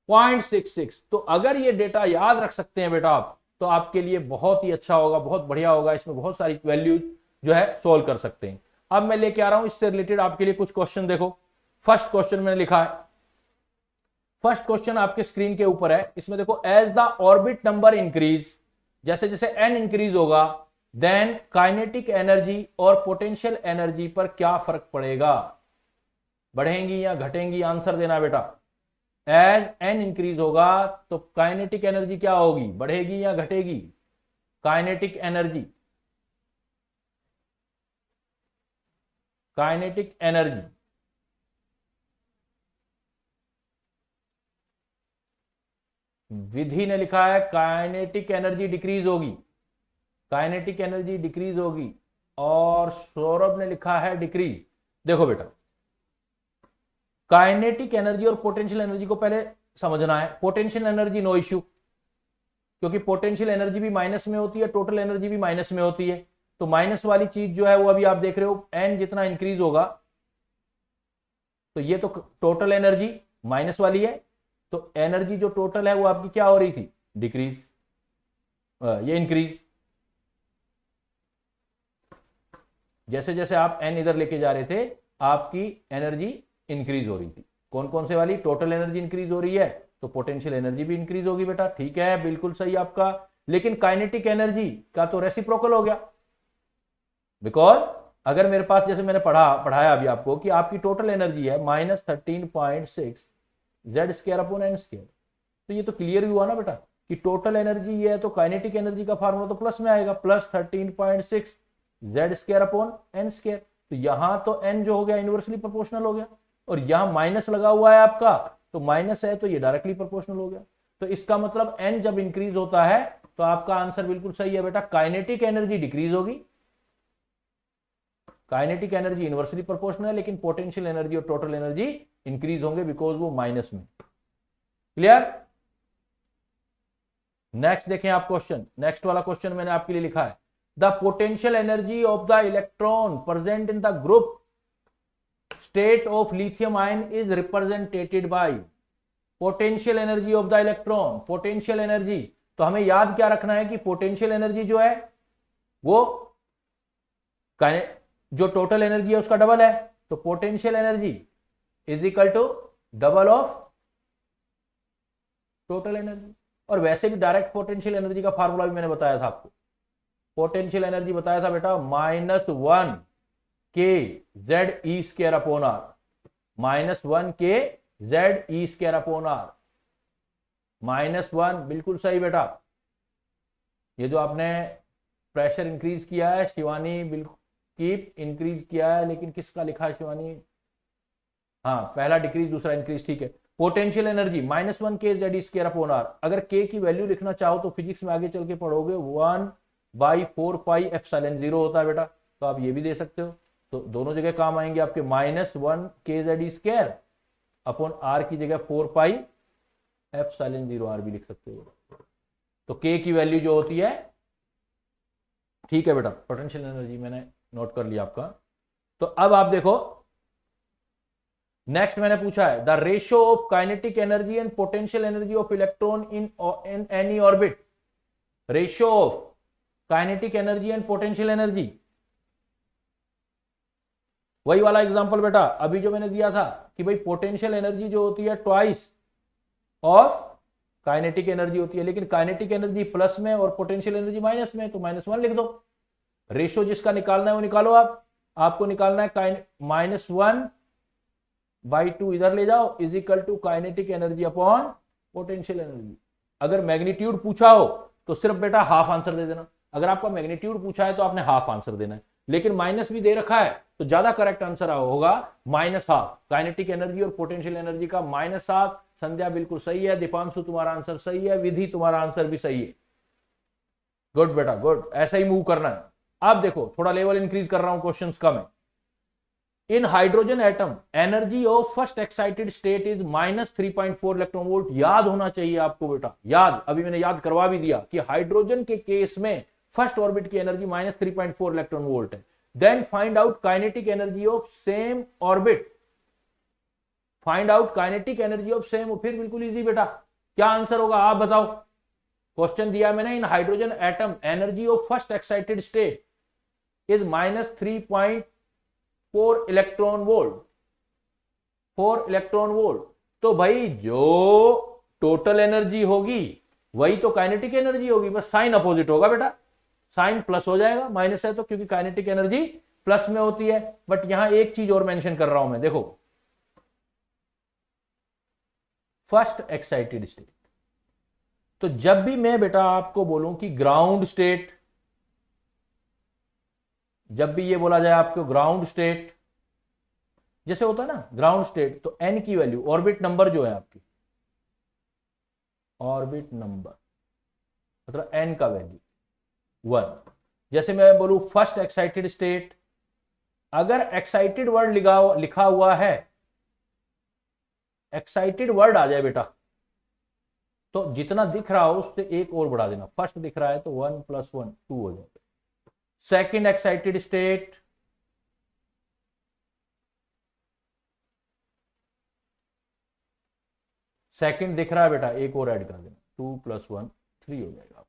0.66। तो अगर ये डेटा याद रख सकते हैं बेटा आप, तो आपके लिए बहुत ही अच्छा होगा, बहुत बढ़िया होगा, इसमें बहुत सारी वैल्यूज जो है सोल्व कर सकते हैं। अब मैं लेके आ रहा हूं इससे रिलेटेड आपके लिए कुछ क्वेश्चन। देखो फर्स्ट क्वेश्चन मैंने लिखा है, फर्स्ट क्वेश्चन आपके स्क्रीन के ऊपर है, इसमें देखो, as the orbit number increase, जैसे जैसे एन इंक्रीज होगा, देन काइनेटिक एनर्जी और पोटेंशियल एनर्जी पर क्या फर्क पड़ेगा, बढ़ेंगी या घटेंगी, आंसर देना बेटा। एज एन इंक्रीज होगा तो काइनेटिक एनर्जी क्या होगी, बढ़ेगी या घटेगी, काइनेटिक एनर्जी, काइनेटिक एनर्जी, विधि ने लिखा है काइनेटिक एनर्जी डिक्रीज होगी, काइनेटिक एनर्जी डिक्रीज होगी, और सौरभ ने लिखा है डिक्रीज। देखो बेटा, काइनेटिक एनर्जी और पोटेंशियल एनर्जी को पहले समझना है। पोटेंशियल एनर्जी नो इश्यू, क्योंकि पोटेंशियल एनर्जी भी माइनस में होती है, टोटल एनर्जी भी माइनस में होती है। तो माइनस वाली चीज जो है वो अभी आप देख रहे हो, एन जितना इंक्रीज होगा तो ये तो टोटल एनर्जी माइनस वाली है, तो एनर्जी जो टोटल है वो आपकी क्या हो रही थी, डिक्रीज, ये इंक्रीज। जैसे जैसे आप एन इधर लेके जा रहे थे आपकी एनर्जी इंक्रीज हो रही थी। कौन कौन से वाली, टोटल एनर्जी इंक्रीज हो रही है तो पोटेंशियल एनर्जी भी इंक्रीज होगी बेटा, ठीक है, बिल्कुल सही आपका। लेकिन काइनेटिक एनर्जी का तो रेसिप्रोकल हो गया, बिकॉज अगर मेरे पास, जैसे मैंने पढ़ाया अभी आपको कि आपकी टोटल एनर्जी है -13.6 Z square upon N square, तो ये तो क्लियर भी हुआ ना बेटा कि टोटल एनर्जी ये है, तो काइनेटिक एनर्जी का फार्मूला तो प्लस में आएगा, +13.6 Z square upon N square. तो यहां तो एन जो हो गया इनवर्सली प्रोपोर्शनल हो गया, और यहां माइनस लगा हुआ है आपका, तो माइनस है तो ये डायरेक्टली प्रोपोर्शनल हो गया। तो इसका मतलब एन जब इंक्रीज होता है तो आपका आंसर बिल्कुल सही है बेटा, काइनेटिक एनर्जी डिक्रीज होगी। काइनेटिक एनर्जी इनवर्सली प्रोपोर्शनल है, लेकिन पोटेंशियल एनर्जी और टोटल एनर्जी इंक्रीज होंगे बिकॉज वो माइनस में। क्लियर? नेक्स्ट देखें आप क्वेश्चन, नेक्स्ट वाला क्वेश्चन मैंने आपके लिए लिखा है, the potential energy of the electron present in the group state of lithium ion is represented by potential energy of the electron। potential energy, तो हमें याद क्या रखना है कि potential energy जो है वो जो टोटल एनर्जी है उसका डबल है, तो potential energy is equal to double of total energy. और वैसे भी डायरेक्ट पोटेंशियल एनर्जी का फार्मूला भी मैंने बताया था आपको, पोटेंशियल एनर्जी बताया था बेटा -1 K Z E square upon R, -1 K Z E square upon R, -1 बिल्कुल सही बेटा। ये जो आपने प्रेशर इंक्रीज किया है शिवानी, बिल्कुल कीप इंक्रीज किया है, लेकिन किसका लिखा है शिवानी, हाँ पहला डिक्रीज दूसरा इंक्रीज, ठीक है। Potential energy -1 K Z E square upon R, अगर के की वैल्यू लिखना चाहो तो फिजिक्स में आगे चल के पढ़ोगे 1/4 पाई एप्सिलॉन 0 होता है बेटा, तो आप ये भी दे सकते हो, तो दोनों जगह काम आएंगे आपके। -1 K Z E square upon R की जगह 4 पाई एप्सिलॉन 0 आर भी लिख सकते हो। तो के की वैल्यू जो होती है, ठीक है बेटा, पोटेंशियल एनर्जी मैंने नोट कर लिया आपका। तो अब आप देखो नेक्स्ट मैंने पूछा है the ratio of kinetic energy and potential energy of electron in any orbit. Ratio of kinetic energy and potential energy, वही वाला एग्जांपल बेटा अभी जो मैंने दिया था कि भाई पोटेंशियल एनर्जी जो होती है ट्वाइस ऑफ काइनेटिक एनर्जी होती है, लेकिन काइनेटिक एनर्जी प्लस में और पोटेंशियल एनर्जी माइनस में, तो -1 लिख दो। रेशियो जिसका निकालना है वो निकालो आप, आपको निकालना है -1/2 इधर ले जाओ is equal to kinetic energy upon potential energy. अगर मैग्नीट्यूड पूछा हो तो सिर्फ बेटा हाफ आंसर दे देना, अगर आपका मैग्नीट्यूड पूछा है तो आपने हाफ आंसर देना है, लेकिन माइनस भी दे रखा है तो ज्यादा करेक्ट आंसर होगा -1/2। काइनेटिक एनर्जी और पोटेंशियल एनर्जी का -1/2। संध्या बिल्कुल सही है, दीपांशु तुम्हारा आंसर सही है, विधि तुम्हारा आंसर भी सही है। गुड बेटा गुड, ऐसा ही मूव करना है। अब देखो थोड़ा लेवल इंक्रीज कर रहा हूं क्वेश्चंस का मैं। In hydrogen atom energy of first excited state is -3.4 electron volt. याद होना चाहिए आपको बेटा, याद, अभी मैंने याद करवा भी दिया कि हाइड्रोजन के केस में फर्स्ट ऑर्बिट की एनर्जी -3.4 इलेक्ट्रॉन वोल्ट है। Then find out kinetic energy of same orbit, find out kinetic energy of same, फिर बिल्कुल इजी बेटा, क्या आंसर होगा आप बताओ। क्वेश्चन दिया मैंने, in hydrogen atom energy of first excited state is -3.4 electron volt, 4 electron volt. तो भाई जो टोटल एनर्जी होगी वही तो काइनेटिक एनर्जी होगी, बस साइन अपोजिट होगा बेटा, साइन प्लस हो जाएगा, माइनस है तो, क्योंकि काइनेटिक एनर्जी प्लस में होती है। बट यहां एक चीज और मेंशन कर रहा हूं मैं, देखो फर्स्ट एक्साइटेड स्टेट, तो जब भी मैं बेटा आपको बोलूं कि ग्राउंड स्टेट, जब भी ये बोला जाए आपको ग्राउंड स्टेट, जैसे होता है ना ग्राउंड स्टेट, तो एन की वैल्यू, ऑर्बिट नंबर जो है आपकी, ऑर्बिट नंबर मतलब एन का वैल्यू 1, जैसे मैं बोलूं फर्स्ट एक्साइटेड स्टेट, अगर एक्साइटेड वर्ड लिखा हुआ है, एक्साइटेड वर्ड आ जाए बेटा, तो जितना दिख रहा हो उससे एक और बढ़ा देना। फर्स्ट दिख रहा है तो 1 + 1 2 हो जाएगा। सेकेंड एक्साइटेड स्टेट, सेकेंड दिख रहा है बेटा, एक और ऐड कर देना, 2 + 1 3 हो जाएगा।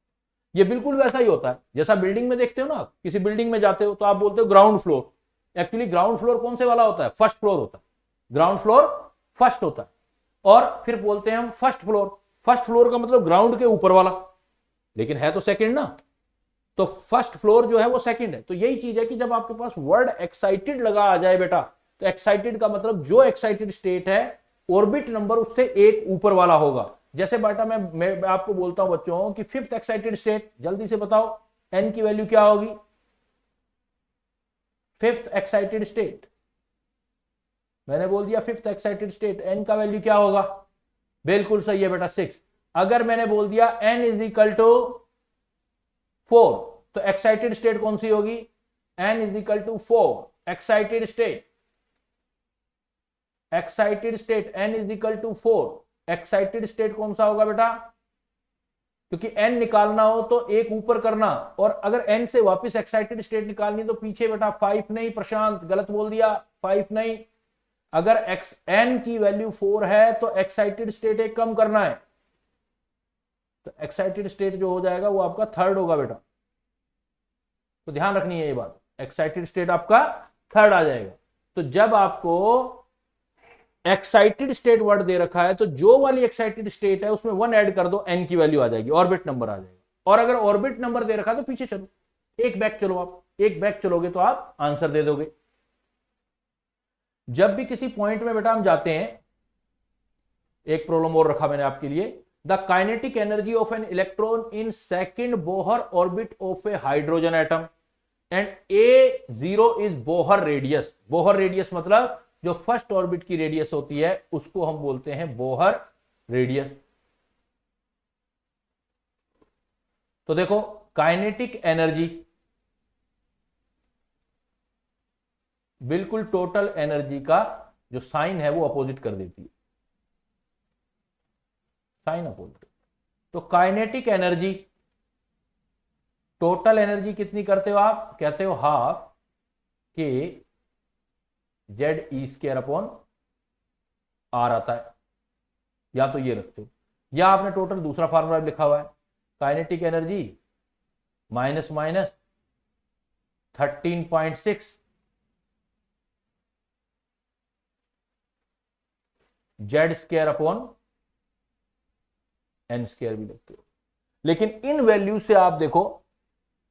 ये बिल्कुल वैसा ही होता है जैसा बिल्डिंग में देखते हो ना, किसी बिल्डिंग में जाते हो तो आप बोलते हो ground floor, actually ground floor कौन से वाला होता है? फर्स्ट फ्लोर होता है। ग्राउंड फ्लोर फर्स्ट होता है, और फिर बोलते हैं हम फर्स्ट फ्लोर। फर्स्ट फ्लोर का मतलब ग्राउंड के ऊपर वाला, लेकिन है तो सेकंड ना, तो फर्स्ट फ्लोर जो है वो सेकंड है। तो यही चीज है कि जब आपके पास वर्ड एक्साइटेड लगा आ जाए बेटा, तो एक्साइटेड का मतलब जो एक्साइटेड स्टेट है ऑर्बिट नंबर उससे एक ऊपर वाला होगा। जैसे बेटा मैं आपको बोलता हूं बच्चों कि फिफ्थ एक्साइटेड स्टेट, जल्दी से बताओ एन की वैल्यू क्या होगी? फिफ्थ एक्साइटेड स्टेट, मैंने बोल दिया फिफ्थ एक्साइटेड स्टेट, एन का वैल्यू क्या होगा? बिल्कुल सही है बेटा 6। अगर मैंने बोल दिया n = 4, तो एक्साइटेड स्टेट कौन सी होगी? n = 4 excited state, excited state n = 4 excited state कौन सा होगा बेटा? क्योंकि n निकालना हो तो एक ऊपर करना, और अगर n से वापस एक्साइटेड स्टेट निकालनी तो पीछे बेटा 5 नहीं, प्रशांत गलत बोल दिया, 5 नहीं। अगर n की वैल्यू 4 है तो एक्साइटेड स्टेट एक कम करना है, तो एक्साइटेड स्टेट जो हो जाएगा वो आपका थर्ड होगा बेटा। तो ध्यान रखनी है ये बात, एक्साइटेड स्टेट आपका थर्ड आ जाएगा। तो जब आपको एक्साइटेड स्टेट वर्ड दे रखा है तो जो वाली एक्साइटेड स्टेट है उसमें 1 ऐड कर दो, n की वैल्यू आ जाएगी, ऑर्बिट नंबर आ जाएगा। और अगर ऑर्बिट नंबर दे रखा है तो पीछे चलो, एक बैक चलो, आप एक बैक चलोगे तो आप आंसर दे दोगे। जब भी किसी पॉइंट में बेटा हम जाते हैं, एक प्रॉब्लम और रखा मैंने आपके लिए, the kinetic energy of an electron in second Bohr orbit of A hydrogen atom and A0 is Bohr radius. Bohr radius मतलब जो फर्स्ट ऑर्बिट की रेडियस होती है उसको हम बोलते हैं बोहर रेडियस। तो देखो काइनेटिक एनर्जी बिल्कुल टोटल एनर्जी का जो साइन है वो अपोजिट कर देती है, साइन अपोजिट। तो काइनेटिक एनर्जी, टोटल एनर्जी कितनी करते हो आप? कहते हो हाफ के Z(E²/R) आता है, या तो ये रखते हो, या आपने टोटल दूसरा फार्मूला लिखा हुआ है, काइनेटिक एनर्जी माइनस 13.6 Z²/N² भी लगते हो। लेकिन इन वैल्यू से आप देखो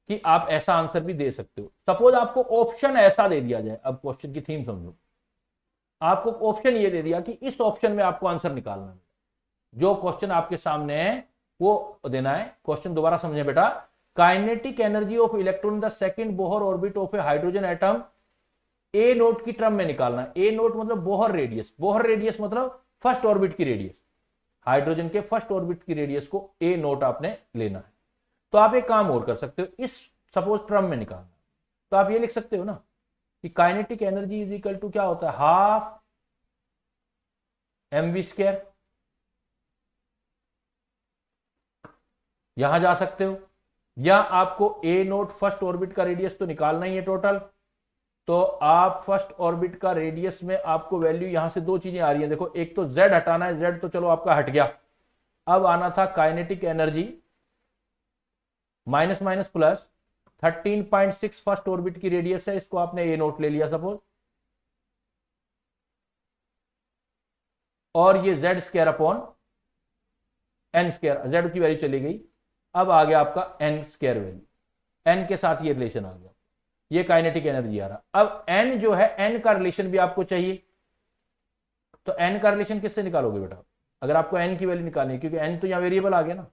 कि आप ऐसा आंसर भी दे सकते हो। सपोज आपको ऑप्शन ऐसा दे दिया जाए, अब क्वेश्चन की थीम समझो, आपको ऑप्शन ये दे दिया कि इस ऑप्शन में आपको आंसर निकालना है, जो क्वेश्चन आपके सामने है वो देना है। क्वेश्चन दोबारा समझे बेटा, kinetic energy of electron the second Bohr orbit of A hydrogen atom A0 की टर्म में निकालना है। A0 मतलब बोहर रेडियस, बोहर रेडियस मतलब फर्स्ट ऑर्बिट की रेडियस, हाइड्रोजन के फर्स्ट ऑर्बिट की रेडियस को A0 आपने लेना है। तो आप एक काम और कर सकते हो, इस सपोज टर्म में निकालना, तो आप ये लिख सकते हो ना कि kinetic energy is equal to क्या होता है, हाफ mv²। यहां जा सकते हो, या आपको A0 फर्स्ट ऑर्बिट का रेडियस तो निकालना ही है टोटल, तो आप फर्स्ट ऑर्बिट का रेडियस में आपको वैल्यू, यहां से दो चीजें आ रही है देखो, एक तो z हटाना है, z तो चलो आपका हट गया, अब आना था kinetic energy minus minus plus 13.6 first orbit की रेडियस है, इसको आपने A0 ले लिया सपोज, और ये Z²/N², z की वैल्यू चली गई, अब आ गया आपका N² वैल्यू, n के साथ ये रिलेशन आ गया, ये काइनेटिक एनर्जी आ रहा। अब n जो है, n का रिलेशन भी आपको चाहिए, तो n का रिलेशन किससे निकालोगे बेटा? अगर आपको n की वैल्यू निकालनी है, क्योंकि n तो यहां वेरिएबल आ गया ना,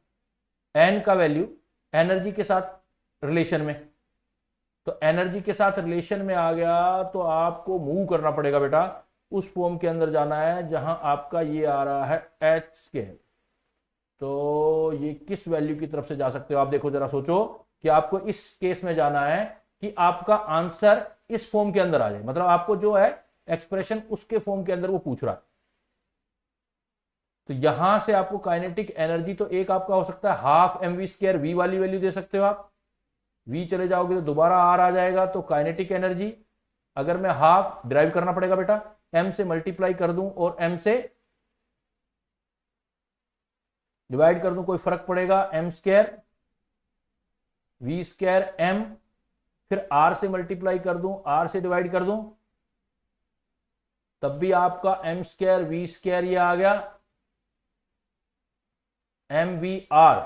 n का वैल्यू एनर्जी के साथ रिलेशन में, तो एनर्जी के साथ रिलेशन में आ गया तो आपको मूव करना पड़ेगा बेटा, उस फॉर्म के अंदर जाना है जहां आपका ये आ रहा है h²। तो ये किस वैल्यू की तरफ से जा सकते हो आप? देखो जरा सोचो कि आपको इस केस में जाना है कि आपका आंसर इस फॉर्म के अंदर आ जाए, मतलब आपको जो है एक्सप्रेशन उसके फॉर्म के अंदर वो पूछ रहा है। तो यहां से आपको काइनेटिक एनर्जी तो एक आपका हो सकता है half M V square, V वाली वैल्यू दे सकते हो आप, वी चले जाओगे तो दोबारा आर आ जाएगा। तो काइनेटिक एनर्जी अगर मैं हाफ ड्राइव करना पड़ेगा बेटा, एम से मल्टीप्लाई कर दूं और एम से डिवाइड कर दूं, कोई फर्क पड़ेगा? M square V square M, फिर आर से मल्टीप्लाई कर दूं, आर से डिवाइड कर दूं, तब भी आपका एम स्क्वायर वी स्क्वायर ये आ गया एम वी आर,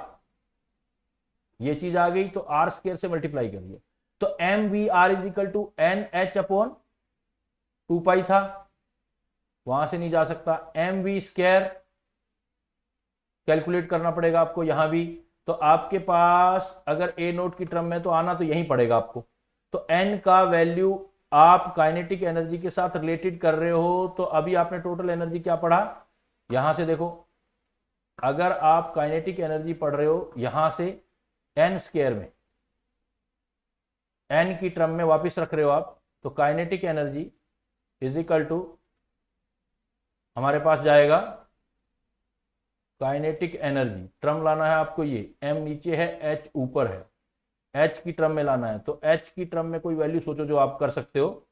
ये चीज आ गई। तो आर स्क्वायर से मल्टीप्लाई कर दिया, तो M V R is equal to N H upon 2 pi था, वहां से नहीं जा सकता। एम वी स्क्वायर कैलकुलेट करना पड़ेगा आपको यहां भी, तो आपके पास अगर ए नोट की टर्म में तो आना तो यहीं पड़ेगा आपको। तो एन का वैल्यू आप काइनेटिक एनर्जी के साथ रिलेटेड कर रहे हो, तो अभी आपने टोटल एनर्जी क्या पढ़ा, यहां से देखो, अगर आप काइनेटिक एनर्जी पढ़ रहे हो यहां से एन स्क्वायर में, एन की टर्म में वापस रख रहे हो आप, तो kinetic energy is equal to हमारे पास जाएगा, काइनेटिक एनर्जी टर्म लाना है आपको, ये एम नीचे है एच ऊपर है, एच की टर्म में लाना है। तो एच की टर्म में कोई वैल्यू सोचो जो आप कर सकते हो।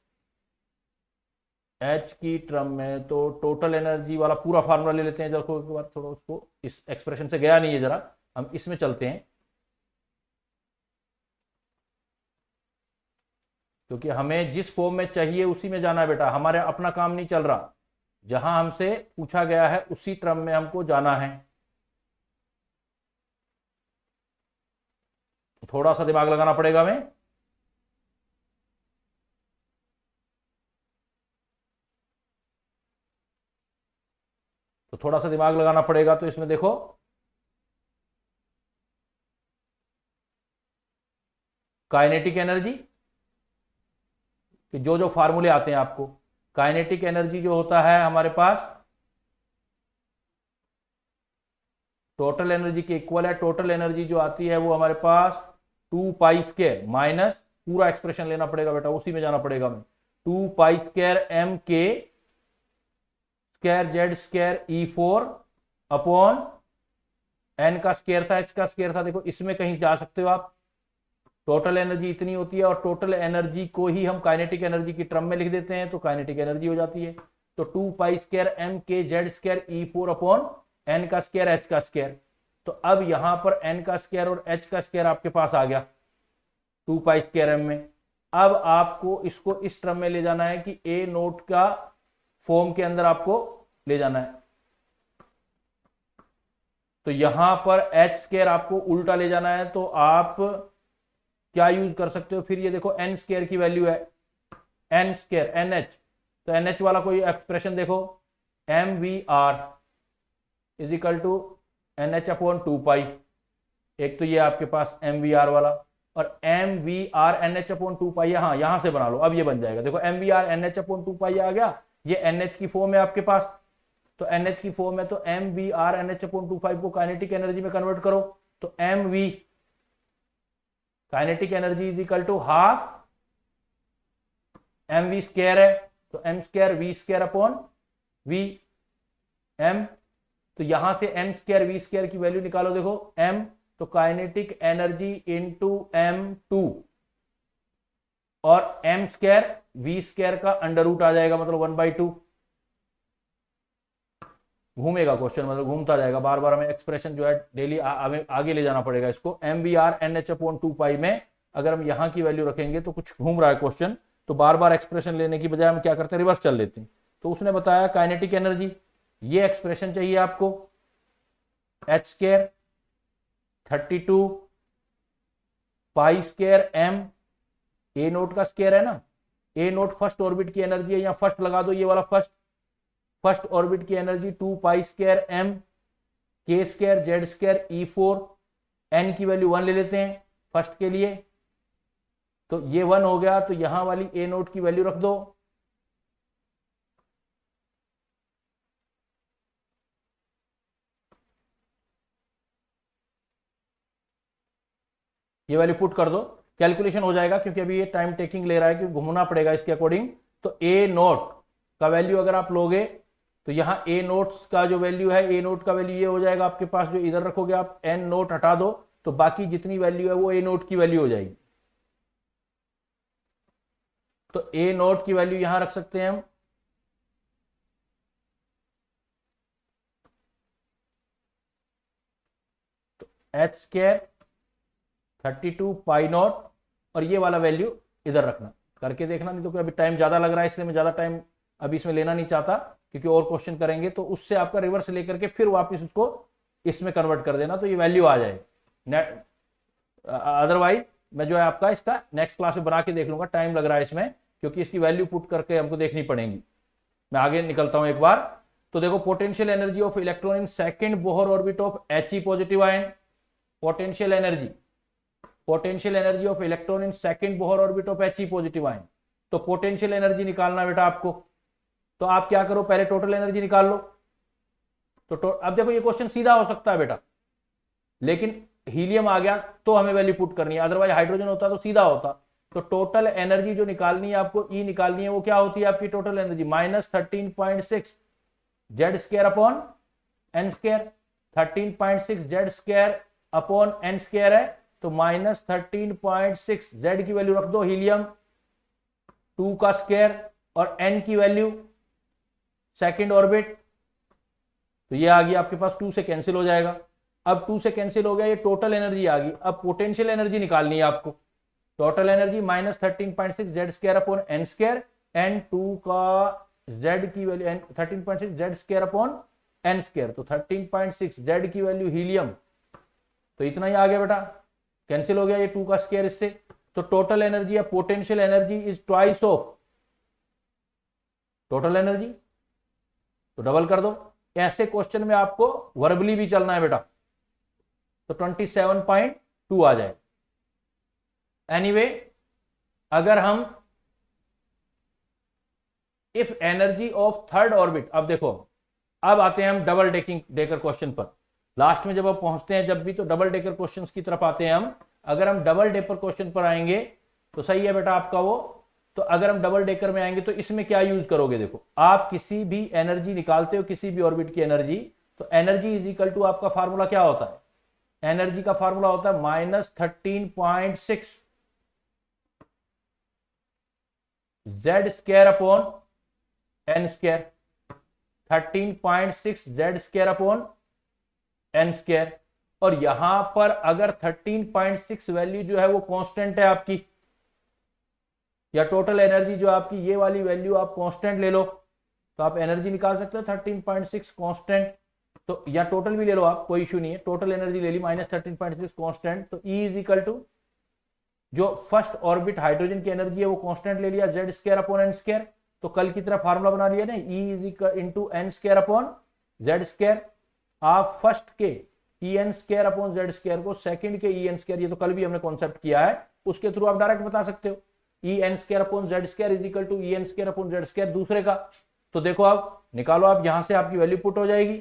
एच की टर्म में तो टोटल एनर्जी वाला पूरा फार्मूला ले लेते हैं, देखो एक बार थोड़ा उसको, इस एक्सप्रेशन से गया नहीं है, जरा हम इसमें चलते हैं, क्योंकि हमें जिस फॉर्म में चाहिए उसी में जाना है बेटा, हमारे अपना काम नहीं चल रहा, जहां हमसे पूछा गया है उसी टर्म में हमको जाना है। तो थोड़ा सा दिमाग लगाना पड़ेगा हमें। तो थोड़ा सा दिमाग लगाना पड़ेगा, तो इसमें देखो काइनेटिक एनर्जी कि जो जो फार्मूले आते हैं आपको, काइनेटिक एनर्जी जो होता है हमारे पास टोटल एनर्जी के इक्वल है। टोटल एनर्जी जो आती है वो हमारे पास 2 पाई स्क्वायर माइनस, पूरा एक्सप्रेशन लेना पड़ेगा बेटा, उसी में जाना पड़ेगा हमें, 2 pi square M K square Z square E 4 upon N का स्क्वायर था, एच का स्क्वायर था, देखो इसमें कहीं जा सकते हो आप। टोटल एनर्जी इतनी होती है, और टोटल एनर्जी को ही हम काइनेटिक एनर्जी की टर्म में लिख देते हैं, तो काइनेटिक एनर्जी हो जाती है। तो 2 pi square M K Z square E 4 upon N का स्क्वायर एच का स्क्वायर। तो अब यहां पर एन का स्क्वायर और एच का स्क्वायर आपके पास आ गया 2 पाई स्क्वायर एम में। अब आपको इसको इस टर्म में ले जाना है कि ए नोट का फॉर्म के अंदर आपको ले जाना है। तो यहां पर एच स्क्वायर आपको उल्टा ले जाना है, तो आप क्या यूज कर सकते हो फिर, ये देखो एन स्क्वायर की वैल्यू है एन स्क्वायर एन एच, तो एन एच वाला कोई एक्सप्रेशन देखो, M V R is equal to N H upon 2 pi, एक तो ये आपके पास एम वी आर वाला, और M V R N H upon 2 pi, हाँ यहां से बना लो, अब ये बन जाएगा, देखो M V R N H upon 2 pi आ गया, ये एन एच की फॉर्म है आपके पास, तो एन एच की फॉर्म है, तो M V R N H upon 2 pi को काइनेटिक एनर्जी में कन्वर्ट करो, तो M V kinetic energy is equal to half M V square है, तो M square V square upon V M, तो यहां से एम स्क्वायर वी स्क्वायर की वैल्यू निकालो, देखो एम, तो kinetic energy into M two, और एम स्क्वायर वी स्क्वायर का अंडर रूट आ जाएगा, मतलब 1/2, घूमेगा क्वेश्चन, मतलब घूमता जाएगा, बार बार हमें एक्सप्रेशन जो है डेली आगे ले जाना पड़ेगा इसको। M V R N H upon 2 pi में अगर हम यहां की वैल्यू रखेंगे तो कुछ घूम रहा है क्वेश्चन, तो बार बार एक्सप्रेशन लेने की बजाय हम क्या करते हैं, रिवर्स चल लेते हैं। तो उसने बताया काइनेटिक एनर्जी, ये एक्सप्रेशन चाहिए आपको, H square 32 pi square M, a nought का स्क्वायर है ना, ए नोट फर्स्ट ऑर्बिट की एनर्जी है, या फर्स्ट लगा दो, ये वाला फर्स्ट ऑर्बिट की energy 2 pi square M K square Z square E 4, N की वैल्यू 1 ले लेते हैं फर्स्ट के लिए, तो ये 1 हो गया, तो यहां वाली ए नोट की वैल्यू रख दो, ये वैल्यू पुट कर दो, कैलकुलेशन हो जाएगा, क्योंकि अभी ये टाइम टेकिंग ले रहा है कि घूमना पड़ेगा इसके अकॉर्डिंग। तो ए नोट का वैल्यू अगर आप लोगे तो यहाँ ए नोट्स का जो वैल्यू है, ए नोट का वैल्यू ये हो जाएगा आपके पास, जो इधर रखोगे आप एन नोट हटा दो तो बाकी जितनी वैल्यू है वो ए नोट की वैल्यू हो जाएगी। तो ए नोट की वैल्यू यहां रख सकते हैं हम, तो एच स्क्वायर 32 पाई नॉट, और ये वाला वैल्यू इधर रखना, करके देखना, नहीं तो अभी टाइम ज्यादा लग रहा है इसलिए मैं ज्यादा टाइम अभी इसमें लेना नहीं चाहता, क्योंकि और क्वेश्चन करेंगे तो उससे आपका रिवर्स लेकर के फिर वापस उसको इसमें कन्वर्ट कर देना, तो ये वैल्यू आ जाए। अदरवाइज मैं जो है आपका इसका नेक्स्ट क्लास में बना के देख लूंगा, टाइम लग रहा है इसमें, क्योंकि इसकी वैल्यू पुट करके हमको देखनी पड़ेगी। मैं आगे निकलता हूं एक बार। तो देखो, potential energy of electron in second Bohr orbit of He positive ion, potential energy of electron in second Bohr orbit of He positive ion. तो पोटेंशियल एनर्जी निकालना बेटा आपको, तो आप क्या करो, पहले टोटल एनर्जी निकाल लो। तो अब देखो ये क्वेश्चन सीधा हो सकता है बेटा, लेकिन हीलियम आ गया तो हमें वैल्यू पुट करनी है, अदरवाइज हाइड्रोजन होता तो सीधा होता। तो टोटल एनर्जी जो निकालनी है आपको, ई निकालनी है, वो क्या होती है आपकी total energy, -13.6 Z square upon N square. 13.6 Z square upon N square है, तो -13.6 जेड की वैल्यू रख दो, हीलियम 2 का स्क्वायर, और एन की वैल्यू सेकेंड ऑर्बिट, तो ये आ गई आपके पास, 2 से कैंसिल हो जाएगा। अब 2 से कैंसिल हो गया, ये टोटल एनर्जी आ गई। अब पोटेंशियल एनर्जी निकालनी है आपको, total energy -13.6 Z square upon N square, N 2 का जेड की value 13.6 Z square upon N square, तो 13.6 जेड की वैल्यू हीलियम, तो इतना ही आ गया बेटा, कैंसिल हो गया ये 2 का स्क्वायर इससे। तो टोटल एनर्जी या potential energy is twice of total energy, तो डबल कर दो। ऐसे क्वेश्चन में आपको वर्बली भी चलना है बेटा, तो 27.2 आ जाए। एनीवे, अगर हम if energy of third orbit, अब देखो, अब आते हैं हम डबल डेकर क्वेश्चन पर। लास्ट में जब आप पहुंचते हैं जब भी, तो डबल डेकर क्वेश्चंस की तरफ आते हैं हम। अगर हम डबल डेकर क्वेश्चन पर आएंगे तो सही है बेटा आपका वो। तो अगर हम डबल डेकर में आएंगे तो इसमें क्या यूज करोगे, देखो, आप किसी भी एनर्जी निकालते हो, किसी भी ऑर्बिट की एनर्जी, तो एनर्जी इज इक्वल टू आपका फार्मूला क्या होता है, एनर्जी का फार्मूला होता है -13.6 Z square upon N square, 13.6 Z square upon N square. और यहां पर अगर 13.6 वैल्यू जो है वो कांस्टेंट है आपकी, या टोटल एनर्जी जो आपकी ये वाली वैल्यू आप कांस्टेंट ले लो, तो आप एनर्जी निकाल सकते हो 13.6 कांस्टेंट, तो या टोटल भी ले लो आप, कोई इश्यू नहीं है, टोटल एनर्जी ले ली -13.6 कांस्टेंट, तो E इज इक्वल टू जो फर्स्ट ऑर्बिट हाइड्रोजन की एनर्जी है वो कांस्टेंट ले लिया, Z square upon N square. तो कल की तरह फार्मूला बना लिया ना, E is equal into N square upon Z square. आप फर्स्ट के E N square upon Z square को सेकंड के ई एन स्क्वायर, ये तो कल भी हमने कॉन्सेप्ट किया है, उसके थ्रू आप डायरेक्ट बता सकते हो, E N square upon Z square is equal to E N square upon Z square दूसरे का। तो देखो आप निकालो, आप यहां से आपकी वैल्यू पुट हो जाएगी,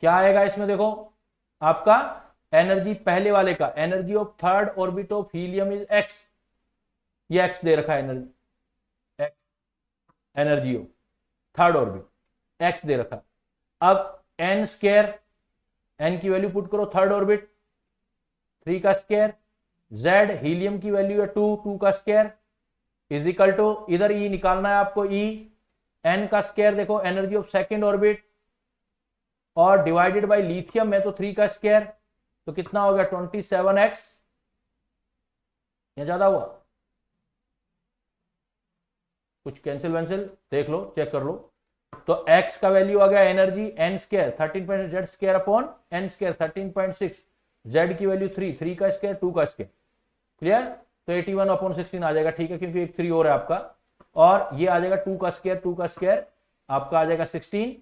क्या आएगा इसमें, देखो आपका एनर्जी पहले वाले का, energy of third orbit of helium is X, ये एक्स दे रखा है, energy X, energy of third orbit X दे रखा। अब एन स्क्वायर, एन की वैल्यू पुट करो, थर्ड ऑर्बिट 3 का स्क्वायर, जेड हीलियम की वैल्यू है 2 का स्क्वायर इज इक्वल टू, इधर ई निकालना है आपको, ई एन का स्क्वायर, देखो एनर्जी ऑफ सेकेंड ऑर्बिट, और डिवाइडेड बाय लिथियम में तो 3 का स्क्वायर, तो कितना हो गया 27x, या ज्यादा हुआ, कुछ कैंसिल वैंसिल देख लो, चेक कर लो। तो x का वैल्यू आ गया energy N square 13.6 Z square upon N square 13.6, Z की वैल्यू 3 का स्क्वायर 2 का स्क्वायर, क्लियर। तो 81/16 आ जाएगा, ठीक है, क्योंकि एक 3 और है आपका, और ये आ जाएगा 2 का स्क्वायर आपका आ जाएगा 16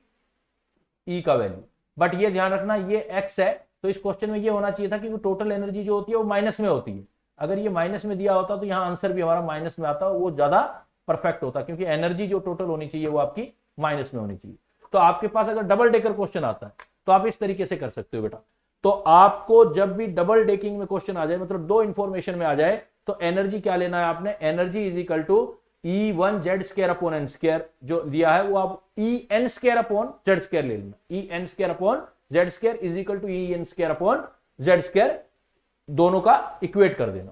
ई का वैल्यू। बट ये ध्यान रखना ये x है, तो इस क्वेश्चन में ये होना चाहिए था कि टोटल एनर्जी जो होती है वो माइनस में होती है। अगर ये माइनस में दिया होता तो यहाँ आंसर भी हमारा माइनस में आता, वो ज्यादा परफेक्ट होता, क्योंकि एनर्जी जो टोटल होनी चाहिए वो आपकी माइनस में होनी चाहिए। तो आपके पास अगर डबल डेकर क्वेश्चन आता है तो आप इस तरीके से कर सकते हो बेटा। तो आपको जब भी डबल डेकिंग में क्वेश्चन आ जाए, मतलब दो इंफॉर्मेशन में आ जाए, तो एनर्जी क्या लेना है आपने, energy is equal to E1Z² upon N square जो दिया है वो आप En² अपॉन Z² ले लेना, En² upon Z² is equal to En² upon Z², दोनों का इक्वेट कर देना।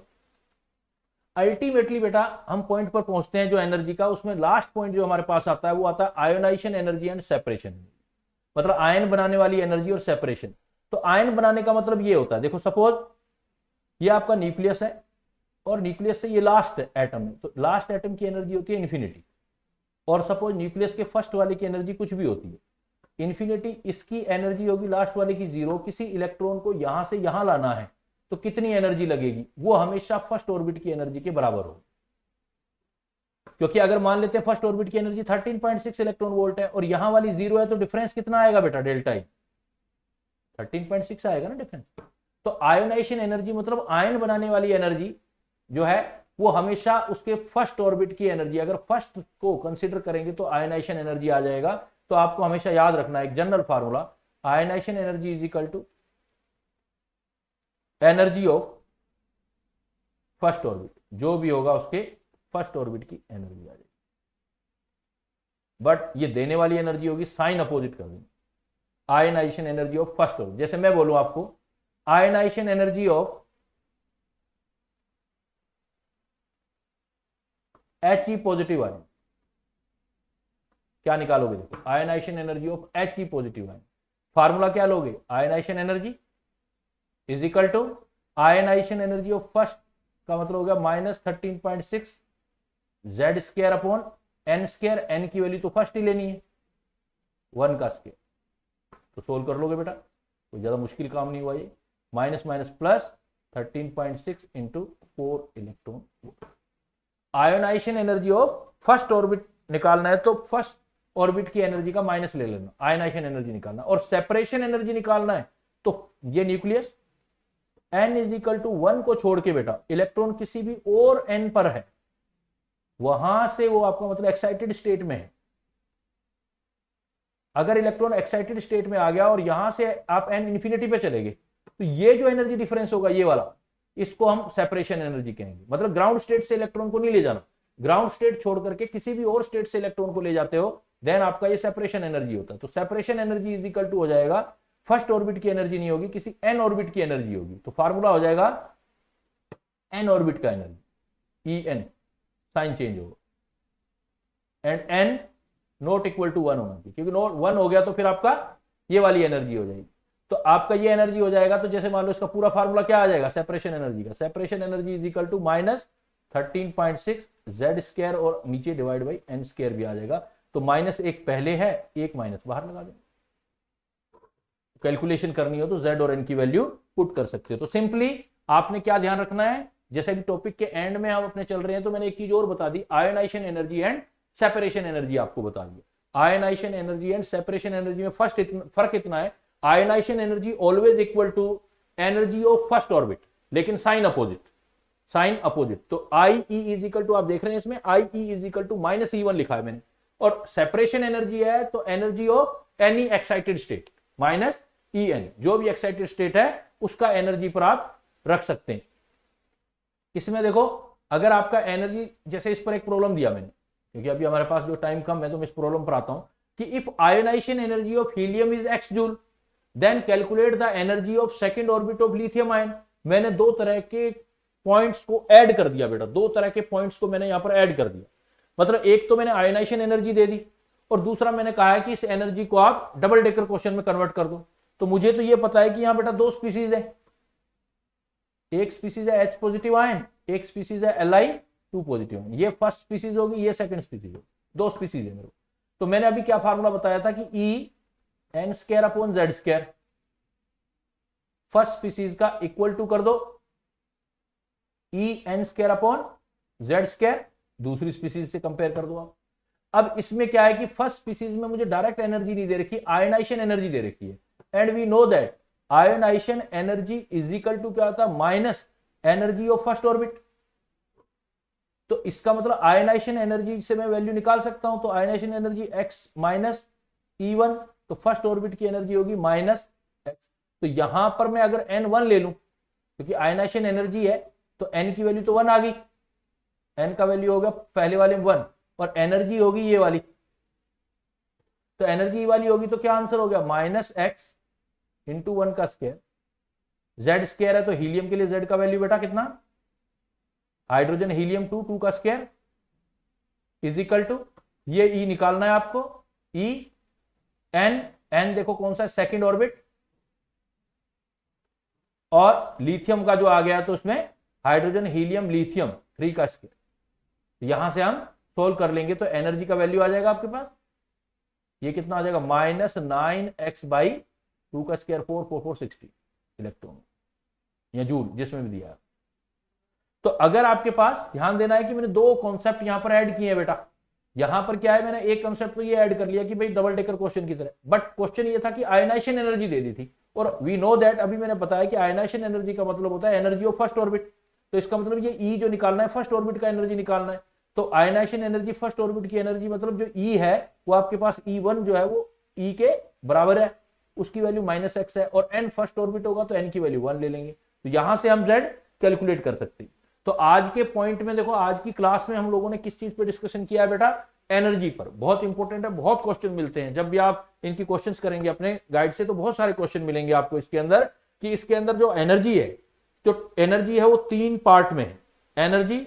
अल्टीमेटली बेटा हम पॉइंट पर पहुंचते हैं जो एनर्जी का, उसमें लास्ट पॉइंट जो हमारे पास आता है वो आता है आयोनाइजेशन एनर्जी एंड सेपरेशन, मतलब आयन बनाने वाली एनर्जी और सेपरेशन। तो आयन बनाने का मतलब ये होता है, देखो सपोज ये आपका न्यूक्लियस है और न्यूक्लियस से ये लास्ट एटम है, तो लास्ट एटम की एनर्जी होती है इन्फिनिटी, और सपोज न्यूक्लियस के फर्स्ट वाले की एनर्जी कुछ भी होती है इन्फिनिटी, इसकी एनर्जी होगी लास्ट वाले की जीरो। किसी इलेक्ट्रॉन को यहां से यहां लाना है तो कितनी एनर्जी लगेगी, वो हमेशा फर्स्ट ऑर्बिट की एनर्जी के बराबर होगी, क्योंकि अगर मान लेते हैं फर्स्ट ऑर्बिट की एनर्जी 13.6 इलेक्ट्रॉन वोल्ट है और यहां वाली जीरो है, तो डिफरेंस कितना आएगा बेटा, डेल्टा ई 13.6 आएगा ना डिफरेंस। तो आयोनाइजेशन एनर्जी मतलब आयन बनाने वाली एनर्जी जो है वो हमेशा उसके फर्स्ट ऑर्बिट की एनर्जी, अगर फर्स्ट को कंसीडर करेंगे तो आयोनाइजेशन एनर्जी आ जाएगा। तो आपको हमेशा याद रखना है एक general formula, ionization energy is equal to energy of first orbit, जो भी होगा उसके फर्स्ट ऑर्बिट की एनर्जी आ जाएगी, बट ये देने वाली एनर्जी होगी साइन अपोजिट कर देंगे, ionization energy of first orbit. जैसे मैं बोलूं आपको ionization energy of He positive ion, क्या निकालोगे, देखो ionization energy of He positive ion, formula क्या लोगे, ionization energy is equal to ionization energy of first का मतलब हो गया -13.6 Z² अपॉन N², N की वैल्यू तो फर्स्ट ही लेनी है 1 का स्क्वायर, तो सोल्व कर लोगे बेटा, कोई ज्यादा मुश्किल काम नहीं हुआ ये, minus minus plus 13.6 into 4 electron. Ionization energy of first orbit निकालना है तो फर्स्ट ऑर्बिट की एनर्जी का माइनस ले लेना, आयोनाइजेशन एनर्जी निकालना, और सेपरेशन एनर्जी निकालना है तो ये nucleus n is equal to 1 को छोड़ के बेटा इलेक्ट्रॉन किसी भी और n पर है, वहां से वो आपका मतलब एक्साइटेड स्टेट में है। अगर इलेक्ट्रॉन एक्साइटेड स्टेट में आ गया और यहां से आप n इंफिनिटी पे चले गए, तो ये जो एनर्जी डिफरेंस होगा ये वाला, इसको हम सेपरेशन एनर्जी कहेंगे। मतलब ग्राउंड स्टेट से इलेक्ट्रॉन को नहीं ले जाना, ग्राउंड स्टेट छोड़ करके किसी भी और स्टेट से इलेक्ट्रॉन को ले जाते हो, देन आपका ये सेपरेशन एनर्जी होता है। तो separation energy is equal to हो जाएगा, फर्स्ट ऑर्बिट की एनर्जी नहीं होगी, किसी एन ऑर्बिट की एनर्जी होगी, तो फार्मूला हो जाएगा एन ऑर्बिट का energy, E N sign change होगा, and N not equal to 1 होना चाहिए, क्योंकि नॉट 1 हो गया तो फिर आपका ये वाली एनर्जी हो जाएगी, तो आपका ये एनर्जी हो जाएगा। तो जैसे मान लो इसका पूरा फार्मूला क्या आ जाएगा सेपरेशन एनर्जी का, separation energy is equal to -13.6 Z² और नीचे डिवाइड बाई N² भी आ जाएगा, तो माइनस एक पहले है, एक माइनस बाहर लगा दें, कैलकुलेशन करनी हो तो Z और N की वैल्यू पुट कर सकते हो। तो सिंपली आपने क्या ध्यान रखना है, जैसे कि टॉपिक के एंड में हम अपने चल रहे हैं, तो मैंने एक चीज और बता दी, ionisation energy and separation energy आपको बता दिया। Ionisation energy and separation energy में फर्क इतना है, ionisation energy always equal to energy of first orbit, लेकिन साइन अपोजिट। तो I E is equal to, आप देख रहे हैं इसमें I E is equal to -E1 लिखा है मैंने, और सेपरेशन एनर्जी है तो energy of any excited state -En, जो भी एक्साइटेड स्टेट है उसका एनर्जी पर आप रख सकते हैं। इसमें देखो अगर आपका एनर्जी, जैसे इस पर एक प्रॉब्लम दिया मैंने, क्योंकि अभी हमारे पास जो टाइम कम है तो मैं इस प्रॉब्लम पर आता हूं कि if ionization energy of helium is x joule, then calculate the energy of second orbit of lithium ion. मैंने दो तरह के पॉइंट्स को ऐड कर दिया बेटा, दो तरह के पॉइंट्स को मैंने यहां पर ऐड कर दिया, मतलब एक तो मैंने आयोनाइजेशन एनर्जी दे दी और दूसरा मैंने कहा है कि इस एनर्जी को आप डबल डेकर क्वेश्चन में कन्वर्ट कर दो। तो मुझे तो ये पता है कि यहां बेटा दो स्पीसीज है, एक स्पीसीज है H पॉजिटिव आयन, एक स्पीसीज है Li2 पॉजिटिव आयन, ये फर्स्ट स्पीसीज होगी, ये सेकंड स्पीसीज होगी, दो स्पीसीज है मेरे को। तो मैंने अभी क्या फार्मूला बताया था कि En² upon Z², first species का इक्वल टू कर दो En² अपॉन Z², दूसरी स्पीसीज से कंपेयर कर दो आप। अब इसमें क्या है कि फर्स्ट स्पीसीज में मुझे डायरेक्ट एनर्जी नहीं दे रखी, आयोनाइजेशन एनर्जी दे रखी है, and we know that ionization energy is equal to क्या होता है, minus energy of first orbit. तो इसका मतलब आयोनाइजेशन एनर्जी से मैं वैल्यू निकाल सकता हूं, तो आयोनाइजेशन एनर्जी x - E1, तो फर्स्ट ऑर्बिट की एनर्जी होगी -x तो यहां पर मैं अगर n1 ले लूं, क्योंकि आयनाइजेशन एनर्जी है तो n की वैल्यू तो 1 आ गई, n का वैल्यू होगा पहले वाले में 1 और एनर्जी होगी ये वाली, तो एनर्जी वाली होगी तो क्या आंसर हो गया -x इंटू 1 का स्क्वायर, z स्क्वायर है तो हीलियम के लिए z का वैल्यू बेटा कितना, हाइड्रोजन हीलियम 2 का स्क्वायर इज इक्वल टू, ये E निकालना है आपको, E n देखो कौन सा है सेकंड ऑर्बिट, और लिथियम का जो आ गया तो उसमें हाइड्रोजन हीलियम लिथियम 3 का स्क्वायर, यहां से हम सोल्व कर लेंगे तो एनर्जी का वैल्यू आ जाएगा आपके पास, ये कितना आ जाएगा -9x/2 का स्क्वायर 44460 इलेक्ट्रॉन या जूल जिसमें भी दिया है। तो अगर आपके पास ध्यान देना है कि मैंने दो कॉन्सेप्ट यहां पर ऐड किए हैं बेटा, यहां पर क्या है मैंने एक कॉन्सेप्ट तो ये ऐड कर लिया कि भाई डबल डेकर क्वेश्चन की तरह, बट क्वेश्चन ये था कि आयनाइजेशन एनर्जी दे दी थी, और वी नो दैट अभी मैंने बताया कि आयनाइजेशन एनर्जी का मतलब होता है एनर्जी ऑफ फर्स्ट ऑर्बिट, तो इसका मतलब ये ई जो निकालना है फर्स्ट ऑर्बिट का एनर्जी निकालना है, तो आयनाइजेशन एनर्जी फर्स्ट ऑर्बिट की एनर्जी मतलब जो ई है वो आपके पास E1 जो है वो ई के बराबर है, उसकी वैल्यू -x है, और n फर्स्ट ऑर्बिट होगा तो n की वैल्यू 1 ले लेंगे, तो यहां से हम z कैलकुलेट कर सकते हैं। तो आज के पॉइंट में देखो, आज की क्लास में हम लोगों ने किस चीज पे डिस्कशन किया है बेटा, एनर्जी पर, बहुत इंपॉर्टेंट है, बहुत क्वेश्चन मिलते हैं जब भी आप इनकी क्वेश्चंस करेंगे अपने गाइड से, तो बहुत सारे क्वेश्चन मिलेंगे आपको इसके अंदर, कि इसके अंदर जो एनर्जी है, जो एनर्जी है वो 3 पार्ट में है, एनर्जी,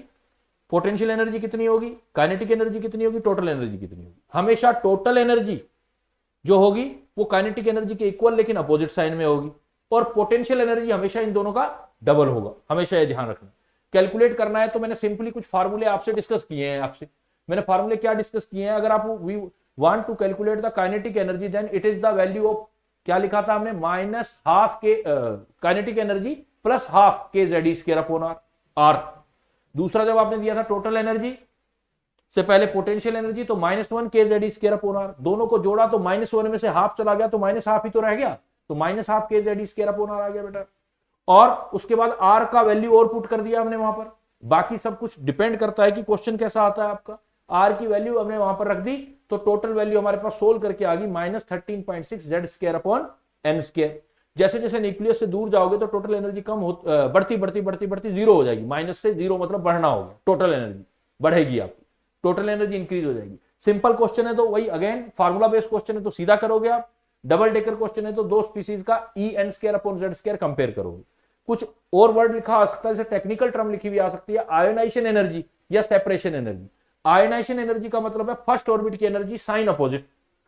पोटेंशियल एनर्जी कितनी होगी, काइनेटिक एनर्जी कितनी होगी, टोटल एनर्जी कितनी होगी, हमेशा टोटल एनर्जी जो होगी वो काइनेटिक एनर्जी के इक्वल लेकिन अपोजिट साइन में होगी, और पोटेंशियल एनर्जी हमेशा इन दोनों का डबल होगा, हमेशा ये ध्यान रखना। कैलकुलेट करना है तो मैंने सिंपली कुछ फार्मूले आपसे डिस्कस किए हैं, आपसे मैंने फार्मूले क्या डिस्कस किए हैं, अगर आप we want to calculate the kinetic energy then it is the value of, क्या लिखा था हमने, -12 के काइनेटिक एनर्जी +12 के जेड स्क्वायर अपॉन आर। दूसरा जब आपने दिया था टोटल एनर्जी से पहले पोटेंशियल एनर्जी, तो -1 K Z square upon are, दोनों को जोड़ा तो -1 में से हाफ चला गया तो -12 ही तो रह गया, तो -12 के जेड स्क्वायर अपॉन आर आ गया बेटा, और उसके बाद आर का वैल्यू और पुट कर दिया हमने वहां पर, बाकी सब कुछ डिपेंड करता है कि क्वेश्चन कैसा आता है आपका, आर की वैल्यू हमने वहां पर रख दी तो टोटल वैल्यू हमारे पास सोल्व करके आ गई -13.6 Z square upon N square. जैसे जैसे न्यूक्लियस से दूर जाओगे तो टोटल एनर्जी कम हो, बढ़ती बढ़ती बढ़ती बढ़ती जीरो हो जाएगी, माइनस से जीरो मतलब बढ़ना हो गया, टोटल एनर्जी बढ़ेगी आपकी, टोटल एनर्जी इंक्रीज हो जाएगी। सिंपल क्वेश्चन है तो वही अगेन फार्मूला बेस्ड क्वेश्चन है तो सीधा करोगे आप, डबल डेकर क्वेश्चन है तो दो स्पीसीज का En square upon Z square compare करोगे। कुछ और वर्ड लिखा आ सकता है, जैसे टेक्निकल टर्म लिखी हुई आ सकती है, आयोनाइजेशन एनर्जी या सेपरेशन एनर्जी। आयोनाइजेशन एनर्जी का मतलब है फर्स्ट ऑर्बिट की एनर्जी साइन अपोजिट,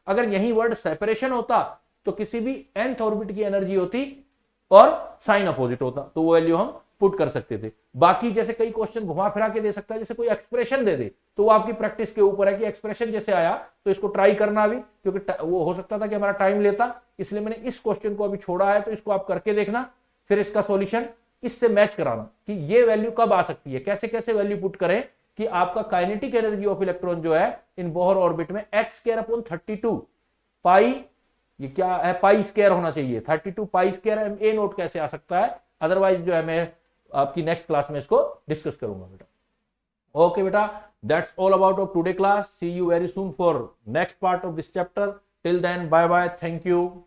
अगर यही वर्ड सेपरेशन होता तो किसी भी nth ऑर्बिट की एनर्जी होती और साइन अपोजिट होता, तो वो वैल्यू हम पुट कर सकते थे। बाकी जैसे कई क्वेश्चन घुमा फिरा के दे सकता है, जैसे कोई एक्सप्रेशन दे दे तो वो आपकी प्रैक्टिस के ऊपर है कि एक्सप्रेशन जैसे आया तो इसको ट्राई करना भी, क्योंकि वो हो सकता था कि हमारा टाइम लेता, इसलिए मैंने इस क्वेश्चन को अभी छोड़ा है, तो इसको आप करके देखना, फिर इसका सॉल्यूशन इससे मैच कराना कि ये वैल्यू कब आ सकती है, कैसे कैसे वैल्यू पुट करें कि आपका काइनेटिक एनर्जी ऑफ इलेक्ट्रॉन जो है इन बोहर ऑर्बिट में x स्क्वायर अपॉन 32 पाई, ये क्या है, पाई स्क्वायर होना चाहिए, 32 पाई स्क्वायर ए नोट कैसे आ सकता है, अदरवाइज जो है मैं आपकी नेक्स्ट क्लास में इसको डिस्कस करूंगा बेटा। ओके बेटा, that's all about of today class, see you very soon for next part of this chapter, till then bye bye, thank you.